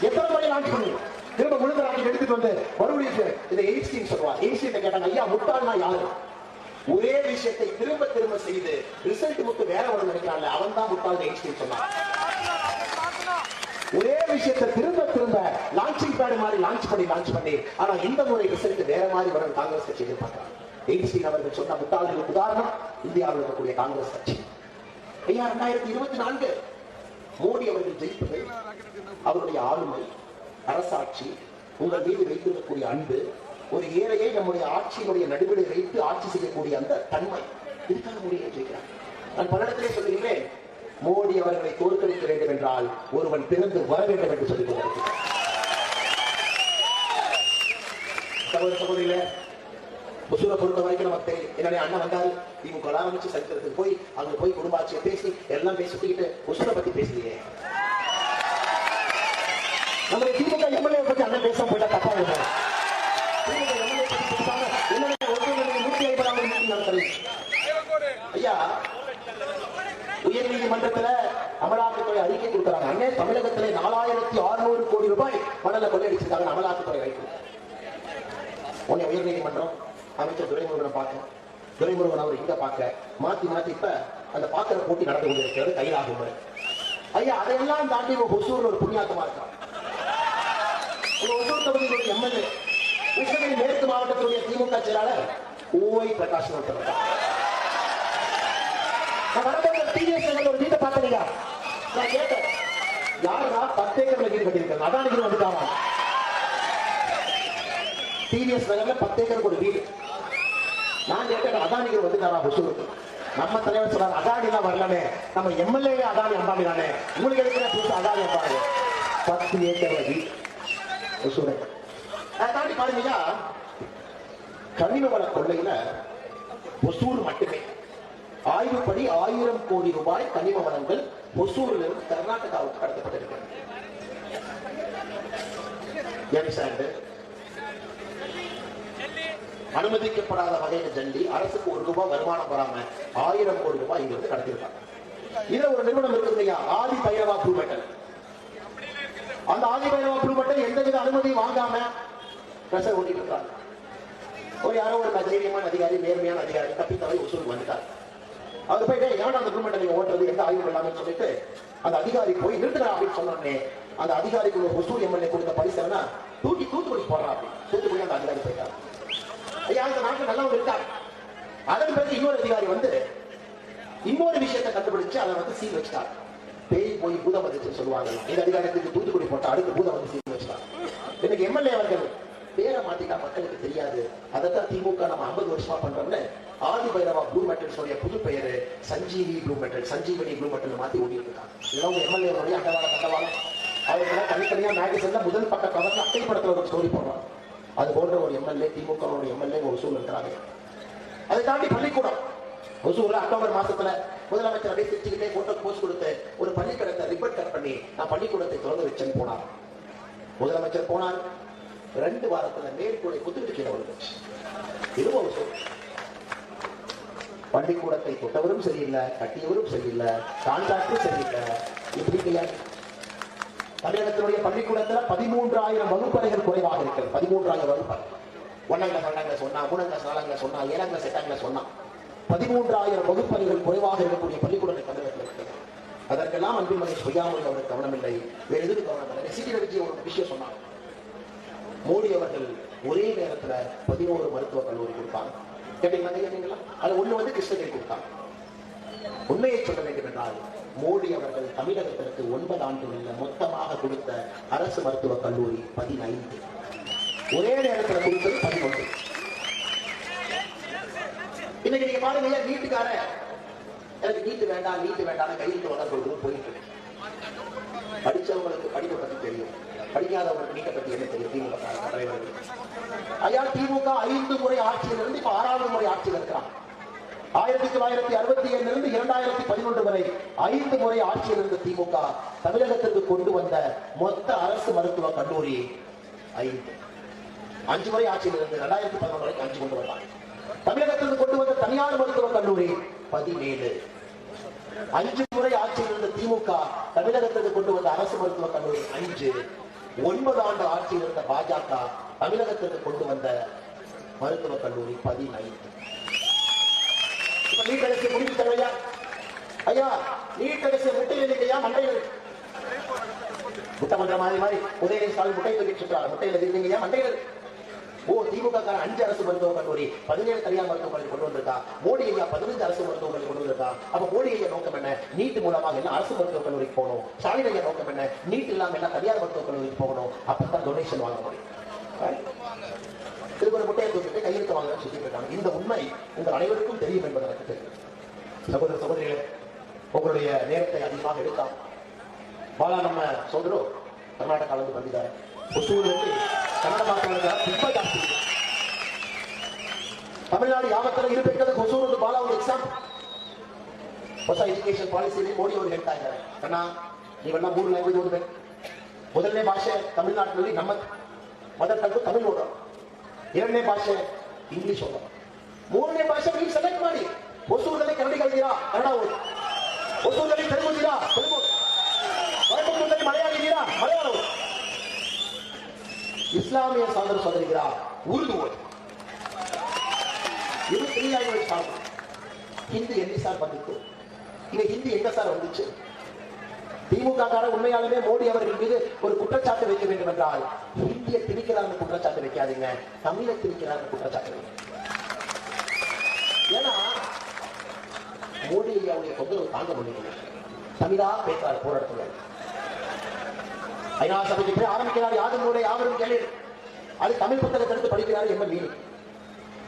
எத்தனை முறை லான்ச் பண்ணுவீங்க? திரும்ப முழுக்க ராக்கெட் எடுத்துட்டு வந்து மறுபடியும் இதை எய்ன்ஸ்டீன் சொல்லுவார். எய்ன்ஸ்டீன் கேட்டாங்க, ஐயா முட்டாள்னா யாரு? ஒரே விஷயத்தை திரும்ப திரும்ப செய்து ரிசல்ட் மட்டும் வேற ஒன்று நினைக்கிறான்ல, அவன் தான் முட்டாள் எய்ன்ஸ்டீன் சொன்னார். ஒரே விஷயத்தை திரும்ப திரும்ப லான்ச்சிங் பேட் மாதிரி லான்ச் பண்ணி ஆனா இந்த முறை ரிசல்ட் வேற மாதிரி வரும் காங்கிரஸ் கட்சி எதிர்பார்க்கிறார். எய்ன்ஸ்டீன் அவர்கள் சொன்ன முட்டாள்களுக்கு உதாரணம் இந்தியாவில் இருக்கக்கூடிய காங்கிரஸ் கட்சி. ஐயா 2024 மோடி அவர்கள் ஜெயிப்பது அவருடைய ஆளுமை, அரசாட்சி, உங்கள் மீது வைத்திருக்கக்கூடிய அன்பு, ஒரு ஏழையை நம்முடைய ஆட்சியினுடைய நடுவில் வைத்து ஆட்சி செய்யக்கூடிய அந்த தன்மை, இதுக்காக மோடியை ஜெயிக்கிறார். நான் பல இடத்திலே சொல்லுகிறேன், மோடி அவர்களை தோற்கடிக்க வேண்டும் என்றால் ஒருவன் பிறந்து வர வேண்டும் என்று சொல்லிக் கொண்டிருக்கிறார். சகோதரிகளே, ஒசூரை பொறுத்த வரைக்கும் நமக்கு தெரியும். என்னுடைய அண்ணன் வந்தாரு, திமுக ஆரம்பிச்சு சரித்திரத்துக்கு போய் அங்க போய் குடும்ப ஆட்சியை பேசி எல்லாம் பேசிட்டு ஒசூரை பத்தி பேசுறீங்க. நம்முடைய திமுக எம்எல்ஏ பத்தி அண்ணன் பேச போயிட்டா தப்பா இருக்கும். திமுக எம்எல்ஏ பத்தி பேசாம என்னுடைய 150வது மீட்டிங் நடத்துறீங்க. ஐயா உயர் நீதிமன்றத்துல அமலாக்கத்துறை அறிக்கை கொடுக்குறாங்க. அண்ணே தமிழகத்திலே 4600 கோடி ரூபாய் மணல கொள்ளையடிச்சிருக்காங்க அமலாக்கத்துறை அறிக்கை. உன்னை உயர் நீதிமன்றம் அமைச்சர் துரைமுருகனை பார்க்க, துரைமுருகன் அவர் இங்க பார்க்க, மாத்தி இப்ப அந்த பாத்திர போட்டி நடந்து கொண்டிருக்கிறது கைலாகும். ஐயா அதையெல்லாம் தாண்டி ஒசூர் ஒரு புண்ணியாத்தமா இருக்கான். ஒசூர் தொகுதியினுடைய எம்எல்ஏ கிருஷ்ணகிரி மேற்கு மாவட்டத்துடைய திமுக செயலாளர் ஓவை பிரகாஷ் ஒருத்தர். ஒரு வீட்டை பார்த்தீங்க, நான் கேட்டேன் யாருன்னா 10 ஏக்கர்ல வீடு கட்டியிருக்காங்க. அதானி வந்துட்டாங்க. டிவிஎஸ் நகர்ல 10 ஏக்கருக்கு ஒரு வீடு. நான் கேட்டேன் அதானிகள் வந்துட்டாரா ஒசூருக்கு? நம்ம தலைவர் சொல்றாரு அதானி தான் வரலாமே, நம்ம எம்எல்ஏ அதானி அம்பானி தானே, உங்களுக்கு எடுக்கிற புதுசு அதானி அம்பானி. 10 ஏக்கர்ல வீடு ஒசூரை தாண்டி பாருங்க. கனிம வள கொள்ளையில ஒசூர் மட்டுமே ஆய்வுப்படி 1000 கோடி ரூபாய் கனிம வளங்கள் ஒசூரிலிருந்து கர்நாடகாவுக்கு கடத்தப்பட்டிருக்கிறது. அனுமதிக்கப்படாத வகையில ஜல்லி, அரசுக்கு 1 ரூபாய் வருமானம் வராம 1000 கோடி ரூபாய் இங்கிருந்து கடத்திருக்காங்க. இதுல ஒரு நிறுவனம் இருக்குது இல்லையா, ஆதி பைரவா ப்ளூ மெட்டல். அந்த ஆதி பைரவா ப்ளூ மெட்டல் எந்தவித அனுமதியும் வாங்காம பிரஷர் ஓட்டிட்டு இருக்காங்க. ஒரு யாரோ ஒரு தைரியமான அதிகாரி, நேர்மையான அதிகாரி தப்பித்தவை ஒசூருக்கு வந்துட்டார். அவர் போயிட்டு எவன் அந்த ப்ளூ மெட்டல் நீங்க ஓட்டுறது, எந்த ஆய்வு இல்லாமல் சொல்லிட்டு அந்த அதிகாரி போய் நிறுத்துறா அப்படின்னு சொன்னோடனே அந்த அதிகாரிக்கு ஒரு ஒசூர் எம்எல்ஏ கொடுத்த பரிசு தூத்துக்குடி போடுறா அப்படின்னு தூத்துக்குடி அந்த அதிகாரி போயிட்டார். ஐயா அந்த நாட்டில் நல்லவங்க இருக்காங்க. அதன் பிறகு இன்னொரு அதிகாரி வந்து இன்னொரு விஷயத்தை கண்டுபிடிச்சு அதை வந்து சீல் வச்சுட்டார். பேய் போய் பூதம் வந்துச்சுன்னு சொல்லுவாங்க. இந்த அதிகாரத்துக்கு தூத்துக்குடி போட்டா அடுத்து பூதம் வந்து சீல் வச்சுட்டார். இன்னைக்கு எம்எல்ஏ அவர்கள் பேரை மாத்திட்டா மக்களுக்கு தெரியாது. அதைத்தான் திமுக நம்ம 50 வருஷமா பண்றோம்னு ஆதி பைரவா ப்ளூ மெட்டல்ஸ் புது பெயரு Sanjeevi blue metal, Sanjeevani blue metal மாத்தி ஓடிட்டு இருக்காங்க. இதெல்லாம் எம்எல்ஏ அண்டவாளம் கண்டவாளம் அவருக்கெல்லாம் தனித்தனியா மேகசின்ல முதல் பக்க கவர்ல அட்டை படத்துல ஒரு ஸ்டோரி போடுறாங்க. அது போன்ற ஒரு எம்எல்ஏ, திமுக எம்எல்ஏ ஒரு சூழல் இருக்கிறாங்க. அதை தாண்டி பள்ளிக்கூடம் ஒசூர்ல அக்டோபர் மாசத்துல முதலமைச்சர் அப்படியே சிரிச்சுக்கிட்டே போட்டோ போஸ்ட் கொடுத்து ஒரு பள்ளிக்கூடத்தை ரிப்பன் கட் பண்ணி நான் பள்ளிக்கூடத்தை திறந்து வச்சேன்னு போனார். முதலமைச்சர் போனார். 2 வாரத்துல மேற்கூடை குத்துக்கிட்டு கீழே விழுந்துச்சு. இதுவும் பள்ளிக்கூடத்தை தொட்டவரும் சரியில்லை, கட்டியவரும் சரியில்லை, கான்ட்ராக்டரும் சரியில்லை. இப்படி கிடையாது. தமிழகத்தினுடைய பள்ளிக்கூடத்துல 13,000 வகுப்பறைகள் குறைவாக இருக்கிறது. 13,000 வகுப்பறை. 1ஆம் கிளாஸ் 2ஆம் கிளாஸ் சொன்னா, 3ஆம் கிளாஸ் 4ஆம் கிளாஸ் சொன்னா, 7ஆம் கிளாஸ் 8ஆம் கிளாஸ் சொன்னா 13,000 வகுப்பறைகள் குறைவாக இருக்கக்கூடிய பள்ளிக்கூடங்கள் தமிழகத்தில் இருக்கிறது. அதற்கெல்லாம் அன்பில் மகேஷ் பொய்யாமொழி அவருக்கு கவனமில்லை. வேற எதுக்கு கவனம் இல்லை? சிட்டி ஒரு விஷயம் சொன்னாங்க. மோடி அவர்கள் ஒரே நேரத்துல 11 மருத்துவக் கல்லூரி கொடுத்தாங்க. கேட்டீங்களா? அது ஒண்ணு கிருஷ்ணகிரி கொடுத்தாங்க. உண்மையை சொல்ல வேண்டும் என்றால் மோடி அவர்கள் தமிழகத்திற்கு 9 ஆண்டுகளில் மொத்தமாக கொடுத்த அரசு மருத்துவக் கல்லூரி 15. ஒரே நேரத்தில் கொடுத்தது 11. இன்னைக்கு நீங்க பாருங்க, வீட்டுக்கார எனக்கு நீட்டு வேண்டாம் கையெழுத்து வளர்ந்து போயிட்டு இருக்கு. படிச்சவங்களுக்கு படிப்பை பத்தி தெரியும், படிக்காதவங்களுக்கு நீட்டை பத்தி என்ன தெரியும்? திமுக தலைவர்கள் ஐயா, திமுக 5 முறை ஆட்சியில் இருந்து இப்ப 6வது முறை ஆட்சியில் இருக்கிறாங்க. 1967 இருந்து 2011 வரை 5 முறை ஆட்சியில் இருந்த திமுக தமிழகத்திற்கு கொண்டு வந்த மொத்த அரசு மருத்துவக் கல்லூரி 5 முறை ஆட்சியில் இருந்து 2011 வரைக்கும் 5 கொண்டு வந்தாங்க. தமிழகத்திற்கு கொண்டு வந்த தனியார் மருத்துவக் கல்லூரி 17. 5 முறை ஆட்சியில் இருந்த திமுக தமிழகத்திற்கு கொண்டு வந்த அரசு மருத்துவக் கல்லூரி 5. 9 ஆண்டு ஆட்சியில் இருந்த பாஜக தமிழகத்திற்கு கொண்டு வந்த மருத்துவக் கல்லூரி 15. இப்ப நீட் கடைசி முடிச்சுட்டாங்க ஐயா. நீட் கடைசி முட்டையில் இல்லையா? மண்டையில் முட்டை பண்ற மாதிரி உதயநிதி ஸ்டாலின் முட்டை தூக்கி சொல்றாரு. முட்டையில் இருக்கீங்க, மண்டையில். திமுக 5 அரசு மருத்துவக் கல்லூரி, 17 தனியார் மருத்துவக் கல்லூரி கொண்டு வந்திருக்கா. மோடி ஐயா 15 அரசு மருத்துவக் கல்லூரி கொண்டு வந்திருக்கா. அப்ப மோடி ஐயா நோக்கம் என்ன? நீட் மூலமாக எல்லாம் அரசு மருத்துவக் கல்லூரிக்கு போகணும். ஸ்டாலின் ஐயா நோக்கம் என்ன? நீட் இல்லாம எல்லாம் தனியார் மருத்துவக் கல்லூரிக்கு போகணும். அப்பதான் டொனேஷன் வாங்க முடியும். இதுக்கு ஒரு முட்டையை தூக்கிட்டு கையெழுத்து வாங்க சுத்திட்டு இருக்காங்க. இந்த உண்மை உங்கள் அனைவருக்கும் தெரியும் என்பது எனக்கு தெரியும். சகோதர சகோதரிகளே, உங்களுடைய நேரத்தை அதிகமாக எடுக்கலாம். பாலா நம்ம சோதரோ கர்நாடகாவிலிருந்து ಬಂದಿದ್ದಾರೆ. ಹೊಸೂರಿನಲ್ಲಿ ಕನ್ನಡ ಮಾತಾಡೋದ ತುಂಬಾ ಜಾಸ್ತಿ. ತಮಿಳುನಾಡು ಯಾವ ತರ ಇರಬೇಕಾದ್ರೆ ಹೊಸೂರು ಬಹಳ ಒಂದು ಎಕ್ಸಾಂಪಲ್. ಹೊಸ ಎಜುಕೇಶನ್ ಪಾಲಿಸಿಯಲ್ಲಿ ಮೋದಿ ಅವರು ಹೇಳ್ತಾ ಇದ್ದಾರೆ, ಕನ್ನಡ ನೀವೆಲ್ಲ 3 ಲ್ಯಾಂಗ್ವೇಜ್ ಓದಬೇಕು. ಮೊದಲನೇ ಭಾಷೆ ತಮಿಳುನಾಡಿನಲ್ಲಿ ನಮ್ಮ ಮದರ್ ಟಂಗ್ ತಮಿಳು ಓದೋಣ. 2ನೇ ಭಾಷೆ ಇಂಗ್ಲಿಷ್ ಓದೋಣ. 3ನೇ ಭಾಷೆ ನೀವು ಸೆಲೆಕ್ಟ್ ಮಾಡಿ. ಹೊಸೂರಿನಲ್ಲಿ ಕನ್ನಡಿಗರಿದ್ದೀರಾ, ಕನ್ನಡ ಓದಿ. ಹೊಸೂರಿನಲ್ಲಿ ತೆಲುಗು ಇದ್ದೀರಾ, ತೆಲುಗು. கோயம்புத்தூரில் மலையாளி இದ್ದೀರಾ, மலையாள ஓದಿ. இஸ்லாமிய சகோதர சகோதரிகளா, உருது ஓதி. இது 3 ಲ್ಯಾಂಗ್ವೇಜ್ சாப்பிடும். ஹிந்தி எಲ್ಲಿ சார் வந்துச்சு? இங்க ஹிந்தி எங்க சார் வந்துச்சு? திமுக கார உண்மையாலுமே மோடி அவர்கள் மீது ஒரு குற்றச்சாட்டு வைக்க வேண்டும் என்றால் ஹிந்தியை திணிக்கிறாங்க குற்றச்சாட்டு வைக்காதீங்க, தமிழை திணிக்கிறாங்க குற்றச்சாட்டு வைங்க. ஏன்னா மோடி அவருடைய தொந்தரவு தாங்க முடியல. தமிழா பேசுறாரு போராட்டத்தில். ஐநா சபைக்கு போய் ஆரம்பிக்கிறார், யாரும் கேள்வி. அது தமிழ் புத்தகத்தை எடுத்து படிக்கிறார். என்ன மீனிங்?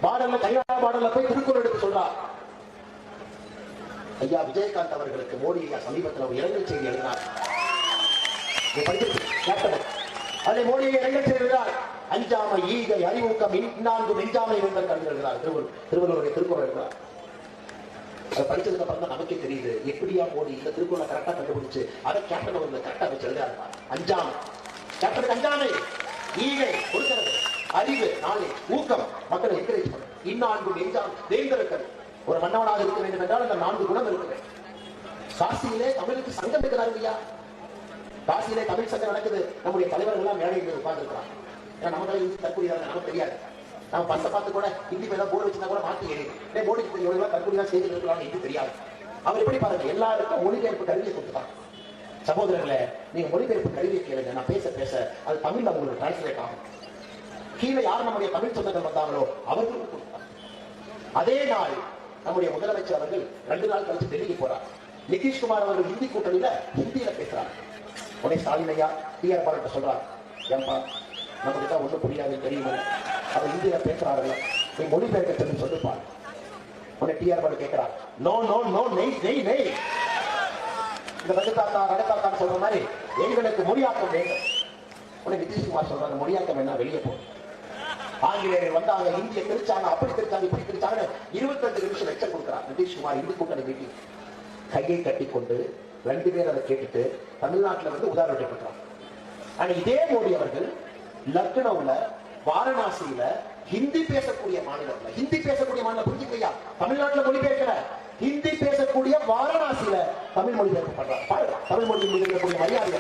பாடல்ல கையாள பாடல்ல போய் திருக்குறள் எடுத்து சொல்றார். ஐயா விஜயகாந்த் அவர்களுக்கு மோடி ஐயா சமீபத்தில் ஒரு இரங்கல் செய்தி எழுதினார். அதை மோடி இரங்கல் செய்திருந்தார். அஞ்சாமை ஈகை அறிவுக்கம் இந்நான்கு நெஞ்சாமை என்று எழுதுகிறார். திருவள்ளுவருடைய திருக்குறள் எழுதுகிறார். அதை படிச்சதுக்கு அப்புறம் தான் நமக்கே தெரியுது எப்படியா மோடி இந்த திருக்குறளை கரெக்டா கண்டுபிடிச்சு அதை கேப்டன் அவர்கள் கரெக்டா வச்சு எழுதாரு. அஞ்சாமை, கேப்டனுக்கு அஞ்சாமை, ஈகை கொடுக்கிறது, அறிவு, நாலேஜ், ஊக்கம், மக்களை என்கரேஜ் பண்ணும். இந்நான்கு நெஞ்சாம் தேர்ந்தெடுக்கிறது. ஒரு மன்னவனாக இருக்க வேண்டும் என்றால் அந்த 4 குணம் இருக்க வேண்டும். காசியிலே தமிழுக்கு சங்கம் இருக்கிறார் இல்லையா? காசியிலே தமிழ் சங்கம் நடக்குது. நம்முடைய தலைவர்கள் எல்லாம் மேடையில் உட்கார்ந்து இருக்கிறாங்க. ஏன்னா நமக்கு ஹிந்தி தற்கொலை நமக்கு தெரியாது. நம்ம பஸ்ஸை பார்த்து கூட ஹிந்தி பேர் போர்டு வச்சிருந்தா கூட மாற்றி ஏறி மோடிக்கு தெரியும் தற்கொலை செய்தி இருக்கலாம்னு ஹிந்தி தெரியாது. அவர் எப்படி பாருங்க, எல்லாருக்கும் மொழிபெயர்ப்பு கருவியை கொடுத்துட்டாங்க. சகோதரர்களே, நீங்க மொழிபெயர்ப்பு கருவியை கேளுங்க. நான் பேச பேச அது தமிழ்ல உங்களுக்கு டிரான்ஸ்லேட் ஆகும். கீழே யார் நம்முடைய தமிழ் சொந்தங்கள் வந்தாங்களோ அவர்களுக்கு கொடுத்தாங்க. அதே நாள் நம்முடைய முதலமைச்சர் அவர்கள் 2 நாள் கழிச்சு டெல்லிக்கு போறார். நிதிஷ்குமார் அவர்கள் ஹிந்தி கூட்டணியில ஹிந்தியில பேசுறார். உடனே ஸ்டாலின் ஐயா டிஆர் பாராட்ட சொல்றார், ஏன்பா நமக்கு தான் ஒண்ணும் புரியாது தெரியுமா? அவர் இந்தியில பேசுறாருல்ல, நீ மொழிபெயர்க்க சொல்லி சொல்லுப்பார். உன்னை டிஆர் பாலு கேட்கிறார், நோ நோ நோ நெய் நெய் நெய், இந்த ரகத்தாத்தான் சொல்ற மாதிரி எங்களுக்கு மொழியாக்கம் வேண்டும். உடனே நிதிஷ்குமார் சொல்றாங்க, மொழியாக்கம் என்ன, வெளியே போ. ஆங்கிலேயர் வந்தாங்க, இந்திய பிரிச்சாங்க, அப்படி பிரிச்சாங்க, இப்படி பிரிச்சாங்க. 25 நிமிஷம் லட்சம் கொடுக்கிறார் நிதிஷ்குமார். இந்தி கூட்டணி மீட்டிங் கையை கட்டிக்கொண்டு 2 பேர் அதை கேட்டுட்டு தமிழ்நாட்டில் வந்து உதாரணத்தை கொடுக்கிறார். ஆனா இதே மோடி அவர்கள் லக்னோவில், வாரணாசியில ஹிந்தி பேசக்கூடிய மாநிலம், ஹிந்தி பேசக்கூடிய மாநிலம் புரிஞ்சுக்கையா, தமிழ்நாட்டில் மொழிபெயர்க்கிற ஹிந்தி பேசக்கூடிய வாரணாசியில தமிழ் மொழிபெயர்ப்பு பண்றார். தமிழ் மொழி இருக்கக்கூடிய மரியாதை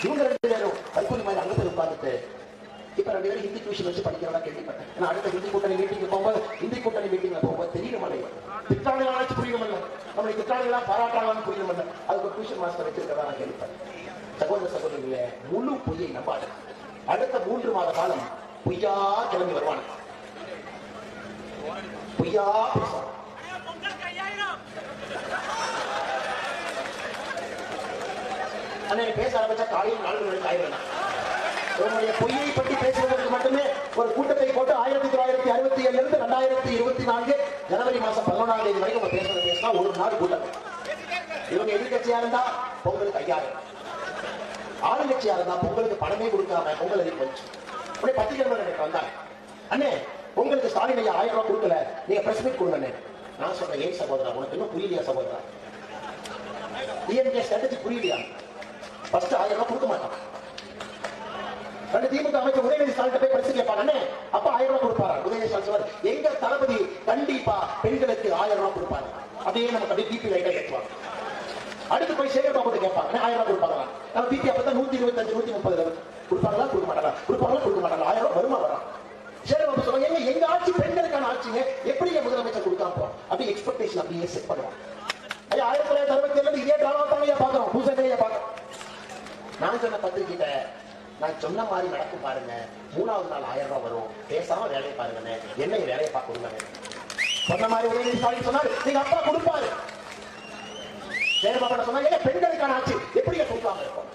இவங்க 2 பேரும் கல்புரி மாதிரி அங்கத்தில் உட்கார்ந்துட்டு இப்ப 2 பேரும் ஹிந்தி டியூஷன் வச்சு படிக்கிறதா கேள்விப்பட்டேன். அடுத்த ஹிந்தி கூட்டணி மீட்டிங் போகும்போது, ஹிந்தி கூட்டணி மீட்டிங்ல போகும்போது தெரியணுமல்ல, திட்டாளிகளாச்சும் புரியணுமல்ல, நம்மளை திட்டாளிகளா பாராட்டாளான்னு புரியணுமல்ல, அதுக்கு ஒரு டியூஷன் மாஸ்டர் வச்சிருக்கிறதா நான் கேள்விப்பட்டேன். சகோதர சகோதரிகளே, முழு பொய்யை நம்பாது. அடுத்த 3 மாத காலம் பொய்யா கிளம்பி வருவான், பொய்யா பேசுவான். பேச ஆரம்பிச்சா காலையில் 4 மணிக்கு ஆயிரம். உங்களுடைய பொய்யை பற்றி பேசுவதற்கு மட்டுமே ஒரு கூட்டத்தை போட்டு 1967 இருந்து 2024 ஜனவரி மாசம் 11ஆம் தேதி வரைக்கும் உங்க பேசினா ஒரு நாள் கூட்டம். இவங்க எதிர்கட்சியா இருந்தா பொங்கலுக்கு 5000, ஆளுங்கட்சியா இருந்தா பொங்கலுக்கு பணமே கொடுக்காம பொங்கல் அதிகம் வச்சு உடனே பத்திரிகை வந்தாங்க, அண்ணே உங்களுக்கு ஸ்டாலின் ஐயா 1000 ரூபாய் கொடுக்கல, நீங்க பிரஸ் மீட் கொடுங்க. நான் சொன்னேன், ஏன் சகோதரா உனக்கு இன்னும் புரியலையா சகோதரா, டிஎம்கே ஸ்ட்ராட்டஜி புரியலையா? ஃபர்ஸ்ட் 1000 ரூபாய் கொடுக்க மாட்டான். திமுக அமைச்சர் உதயநிதி ஸ்டாலின் போய் பிரச்சனை கேட்பாங்க, அப்ப 1000 ரூபாய் கொடுப்பாரு. உதயநிதி ஸ்டாலின் எங்க தளபதி கண்டிப்பா பெண்களுக்கு 1000 ரூபாய் கொடுப்பாரு. அதே நமக்கு அப்படியே பிபி லைட்டா ஏற்றுவாங்க. அடுத்து போய் சேகர் பாபு கேட்பாங்க, 1000 ரூபாய் கொடுப்பாங்க. நம்ம பிபி அப்பதான் 125 130 கொடுப்பாங்களா கொடுக்க மாட்டாங்களா, கொடுப்பாங்களா கொடுக்க மாட்டாங்களா, 1000 ரூபாய் வருமா வரும். சேகர் பாபு சொல்லுவாங்க, எங்க ஆட்சி பெண்களுக்கான ஆட்சிங்க, எப்படி முதலமைச்சர் கொடுக்காம அப்படி எக்ஸ்பெக்டேஷன் அப்படியே செட் பண்ணுவாங்க. 1967 இதே டிராமா தான் பாக்குறோம், பூசையா பாக்குறோம். நான் சொன்ன பத்திரிகிட்ட நான் சொன்ன மாதிரி நடக்கும் பாருங்க, 3வது நாள் 1000 ரூபாய் வரும், பேசாம வேலையை பாருங்க, என்ன வேலையை பார்க்க சொன்ன மாதிரி உதயநிதி ஸ்டாலின் சொன்னாரு, நீங்க அப்பா கொடுப்பாரு. ஜெயபாபா சொன்னாங்க, பெண்களுக்கான ஆட்சி எப்படி கொடுக்காம இருக்கும்.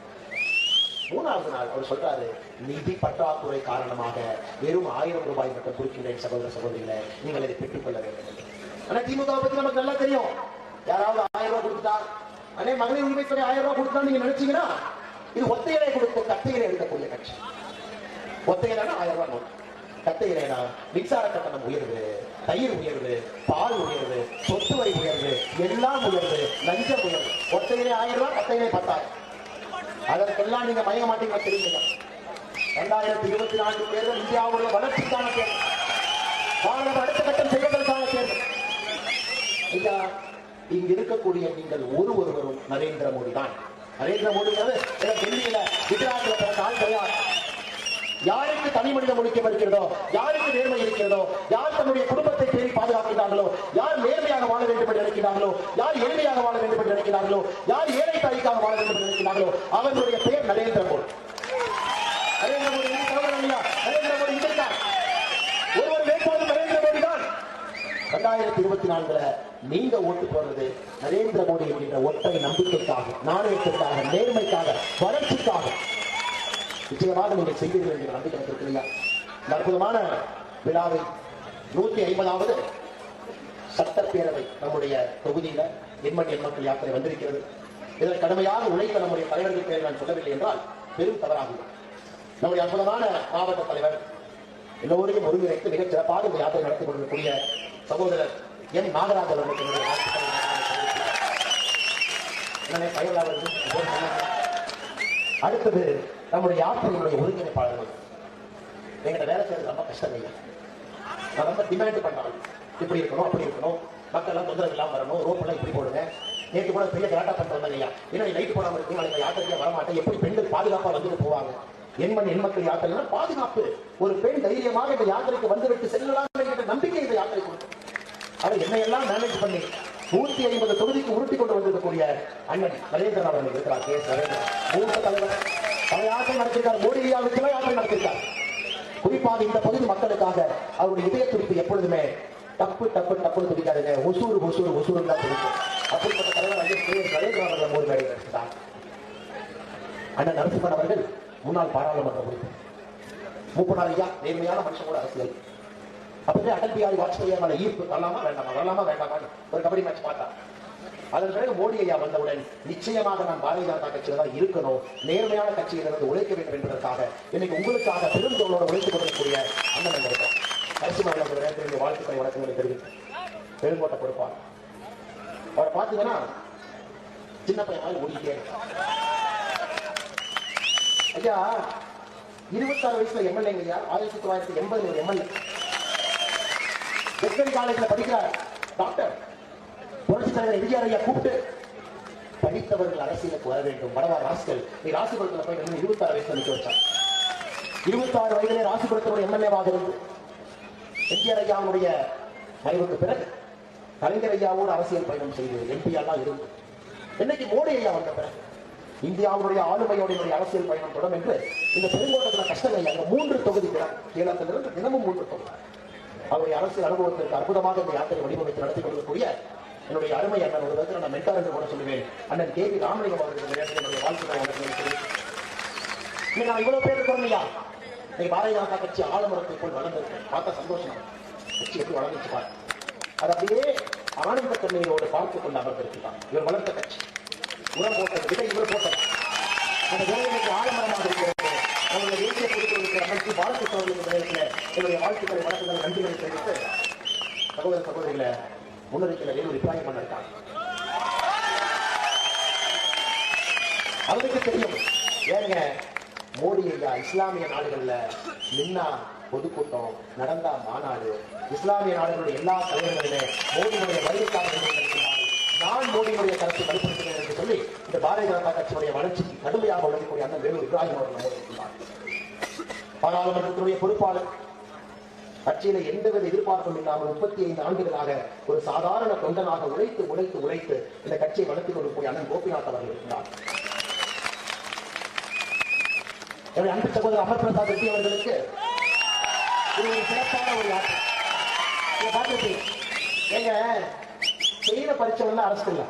3வது நாள் அவர் சொல்றாரு, நிதி பற்றாக்குறை காரணமாக வெறும் 1000 ரூபாய் மட்டும் கொடுக்கிறேன் சகோதர சகோதரிகளை, நீங்கள் இதை பெற்றுக் கொள்ள வேண்டும். ஆனா திமுக பத்தி நமக்கு நல்லா தெரியும், யாராவது 1000 ரூபாய் கொடுத்தா, அதே மகளிர் உரிமைத்துறை 1000 ரூபாய் கொடுத்தா நீங்க நினைச்சீங்கன்னா இது ஒத்தையிலே கொடுத்து கட்டையிலே எடுக்கக்கூடிய கட்சி. ஒத்தையிலனா 1000 ரூபாய் நோட்டு, கட்டையிலேனா மின்சார கட்டணம் உயர்வு, தயிர் உயர்வு, பால் உயர்வு, சொத்து வரி உயர்வு, எல்லாம் உயர்வு, லஞ்சம் உயர்வு. ஒத்தையிலே 1000 ரூபாய், கட்டையிலே 10,000. அதற்கெல்லாம் நீங்க மயங்க மாட்டீங்க தெரியுங்க. 2024 தேர்தல் இந்தியாவுடைய வளர்ச்சிக்கான தேர்தல், பாரத அடுத்த கட்டம் செய்வதற்கான தேர்தல். ஐயா, இங்க இருக்கக்கூடிய நீங்கள் ஒருவரும் நரேந்திர மோடி தான். நரேந்திர மோடி டெல்லியில குஜராத்தில் பிறந்த ஆள் கிடையாது. யாருக்கு தனி மனித ஒழுக்கம் இருக்கிறதோ, யாருக்கு நேர்மை இருக்கிறதோ, யார் தன்னுடைய குடும்பத்தை பேணி பாதுகாக்கிறார்களோ, யார் நேர்மையாக வாழ வேண்டும் என்று நினைக்கிறார்களோ, யார் எளிமையாக வாழ வேண்டும் என்று நினைக்கிறார்களோ, யார் ஏழை தாய்க்காக வாழ வேண்டும் என்று நினைக்கிறார்களோ, அவர்களுடைய பெயர் நரேந்திர மோடி. நரேந்திர மோடி நரேந்திர மோடி இருக்கிறார். ஒருவர் வேட்பாளர் நரேந்திர மோடி தான். 2024 நீங்க ஓட்டு போடுறது நரேந்திர மோடி என்கின்ற ஒற்றை நம்பிக்கைக்காக, நாணயத்திற்காக, நேர்மைக்காக, வளர்ச்சிக்காக. நிச்சயமாக நீங்கள் செய்வீர்கள் என்கிற நம்பிக்கை இருக்கு இல்லையா? இந்த அற்புதமான விழாவை 150வது சட்டப்பேரவை நம்முடைய தொகுதியில எண்மண் எண்மக்கள் யாத்திரை வந்திருக்கிறது. இதில் கடுமையாக உழைத்த நம்முடைய தலைவர்கள் பேரை நான் சொல்லவில்லை என்றால் பெரும் தவறாகும். நம்முடைய அற்புதமான மாவட்ட தலைவர் எல்லோரையும் ஒருங்கிணைத்து மிகச் சிறப்பாக இந்த யாத்திரை நடத்தி கொண்டிருக்கக்கூடிய சகோதரர் என் நாகராஜ் அவர்களுக்கு அடுத்தது நம்முடைய யாத்திரையுடைய ஒருங்கிணைப்பாளர்கள். எங்கிட்ட வேலை செய்யறது ரொம்ப கஷ்டம் இல்லை. நான் ரொம்ப டிமாண்ட் பண்றாங்க, இப்படி இருக்கணும் அப்படி இருக்கணும், மக்கள் எல்லாம் தொந்தரவு இல்லாம வரணும், ரோப் எல்லாம் இப்படி போடுங்க. நேற்று கூட பெரிய கலாட்டா பண்றாங்க ஐயா, ஏன்னா லைட் போடாம இருக்கு, நாளைக்கு யாத்திரைக்கே வரமாட்டேன், எப்படி பெண்கள் பாதுகாப்பா வந்துட்டு போவாங்க. எண்மண் எண்மக்கள் யாத்திரை பாதுகாப்பு, ஒரு பெண் தைரியமாக இந்த யாத்திரைக்கு வந்துவிட்டு செல்லலாம் என்கிற நம்பிக்கை இந்த யாத்திரை கொடுக்கும். அவர் என்னையெல்லாம் மேனேஜ் பண்ணி 150 தொகுதிக்கு உருட்டி கொண்டு வந்திருக்கக்கூடிய அண்ணன் நரேந்திரன் அவர்கள் இருக்கிறார். கே. நரேந்திரன் மூத்த தலைவர், பல யாத்திரை நடத்திருக்கார். மோடி ஐயாவுக்கு யாத்திரை நடத்திருக்கார். குறிப்பாக இந்த பகுதி மக்களுக்காக அவருடைய இதய துடிப்பு எப்பொழுதுமே டப்பு டப்பு டப்பு துடிக்காதுங்க, ஒசூறு ஒசூறு ஒசூறு தான் துடிக்கும். அப்படிப்பட்ட தலைவர் நரேந்திரன் அவர்கள் ஒரு மேடை நடத்தினார். அண்ணன் நரசிம்மன் அவர்கள் முன்னாள் பாராளுமன்ற உறுப்பினர் மூப்பனார் ஐயா நேர்மையான மனுஷனோட அரசியல். அப்படியே அடல் பிஹாரி வாஜ்பாய் ஈர்ப்பு வரலாமா வேண்டாமா ஒரு கபடி மேட்ச் பார்த்தா. அதன் பிறகு மோடி ஐயா வந்தவுடன் நிச்சயமாக நான் பாரதிய ஜனதா கட்சியில தான் இருக்கணும், நேர்மையான கட்சியிலிருந்து உழைக்க வேண்டும் என்பதற்காக இன்னைக்கு உங்களுக்காக பெருந்தோளோட உழைத்துக் கொண்டிருக்கக்கூடிய அண்ணன் இருக்கோம். அரசு மாநில நேரத்தில் வாழ்த்துக்களை வணக்கங்களை தெரிவித்து பெருங்கோட்டை கொடுப்பார். அவரை பார்த்தீங்கன்னா சின்ன பையன் மாதிரி ஓடிக்கிட்டே ஐயா 26 வயசுல எம்எல்ஏங்க ஐயா. 1980 எம்எல்ஏ வெஸ்டர்ன் காலேஜ்ல படிக்கிறார் டாக்டர். புரட்சி தலைவர் எம்ஜிஆர் ஐயா கூப்பிட்டு படித்தவர்கள் அரசியலுக்கு வர வேண்டும், வடவா ராசிகள் நீ ராசிபுரத்தில் போய் 26 வயசுல நிக்க வச்சார். 26 வயதிலே ராசிபுரத்தோட எம்எல்ஏவாக இருந்து எம்ஜிஆர் ஐயாவுடைய மறைவுக்கு பிறகு கலைஞர் ஐயாவோடு அரசியல் பயணம் செய்து எம்பி எல்லாம் இருந்து இன்னைக்கு மோடி ஐயா வந்த பிறகு இந்தியாவுடைய ஆளுமையோடைய அரசியல் பயணம் தொடரும் என்று இந்த பெருங்கோட்டத்தில் கஷ்டங்கள் அங்க 3 தொகுதி கேரளத்திலிருந்து தினமும் 3 தொகுதி அவருடைய அரசியல் அனுபவத்திற்கு அற்புதமாக இந்த யாத்திரை வடிவமைத்து நடத்தி கொள்ளக்கூடிய என்னுடைய அருமை அண்ணன் ஒரு விதத்தில் நான் மென்டார் என்று கூட சொல்லுவேன். அண்ணன் கே வி ராமலிங்கம் அவர்களுடைய வாழ்த்துக்களை நான் இவ்வளவு பேர் இருக்கோம் இல்லையா. இன்னைக்கு பாரதிய ஜனதா கட்சி ஆலமரத்துக்குள் வளர்ந்திருக்கு. பார்த்தா சந்தோஷம். கட்சி எப்படி வளர்ந்துச்சு பாரு. அது அப்படியே ஆனந்த கண்ணீரோடு பார்த்துக் கொண்டு அமர்ந்திருக்கிறார். இவர் வளர்த்த கட்சி உரம் போட்டது விதை இவர் போட்டது. அந்த விதைகளுக்கு ஆலமரமாக இருக்கிறது. அவருடைய தேசிய பொறுப்பு அமைச்சு பாலகிருஷ்ணன் நேரத்தில் என்னுடைய வாழ்த்துக்களை வழக்குகளை நன்றிகளை தெரிவித்து சகோதர சகோதரிகளை முன்னறிக்கையில் வேறு அபிப்பிராயம் பண்ணிருக்காங்க. அவருக்கு தெரியும் ஏங்க மோடி ஐயா இஸ்லாமிய நாடுகள்ல நின்னா பொதுக்கூட்டம் நடந்தா மாநாடு, இஸ்லாமிய நாடுகளுடைய எல்லா தலைவர்களுமே மோடியுடைய வருகைக்காக நான் மோடியுடைய கருத்தை வலுப்படுத்துகிறேன் என்று சொல்லி இந்த பாரதிய ஜனதா கட்சியுடைய வளர்ச்சிக்கு கடுமையாக உழைக்கக்கூடிய அண்ணன் வேலூர் இப்ராஹிம் அவர்கள் இருக்கிறார். பாராளுமன்றத்தினுடைய பொறுப்பாளர் கட்சியில எந்தவித எதிர்பார்ப்பும் இல்லாமல் 35 ஆண்டுகளாக ஒரு சாதாரண தொண்டனாக உழைத்து உழைத்து உழைத்து இந்த கட்சியை வளர்த்துக் கொண்டு அண்ணன் கோபிநாத் அவர்கள் இருக்கிறார். என்னுடைய அன்பு சகோதரர் அமர் பிரசாத் ரெட்டி அவர்களுக்கு இது ஒரு சிறப்பான ஒரு யாத்திரை. பார்த்துட்டு எங்க செய்யற பரிச்சை அரசு இல்ல,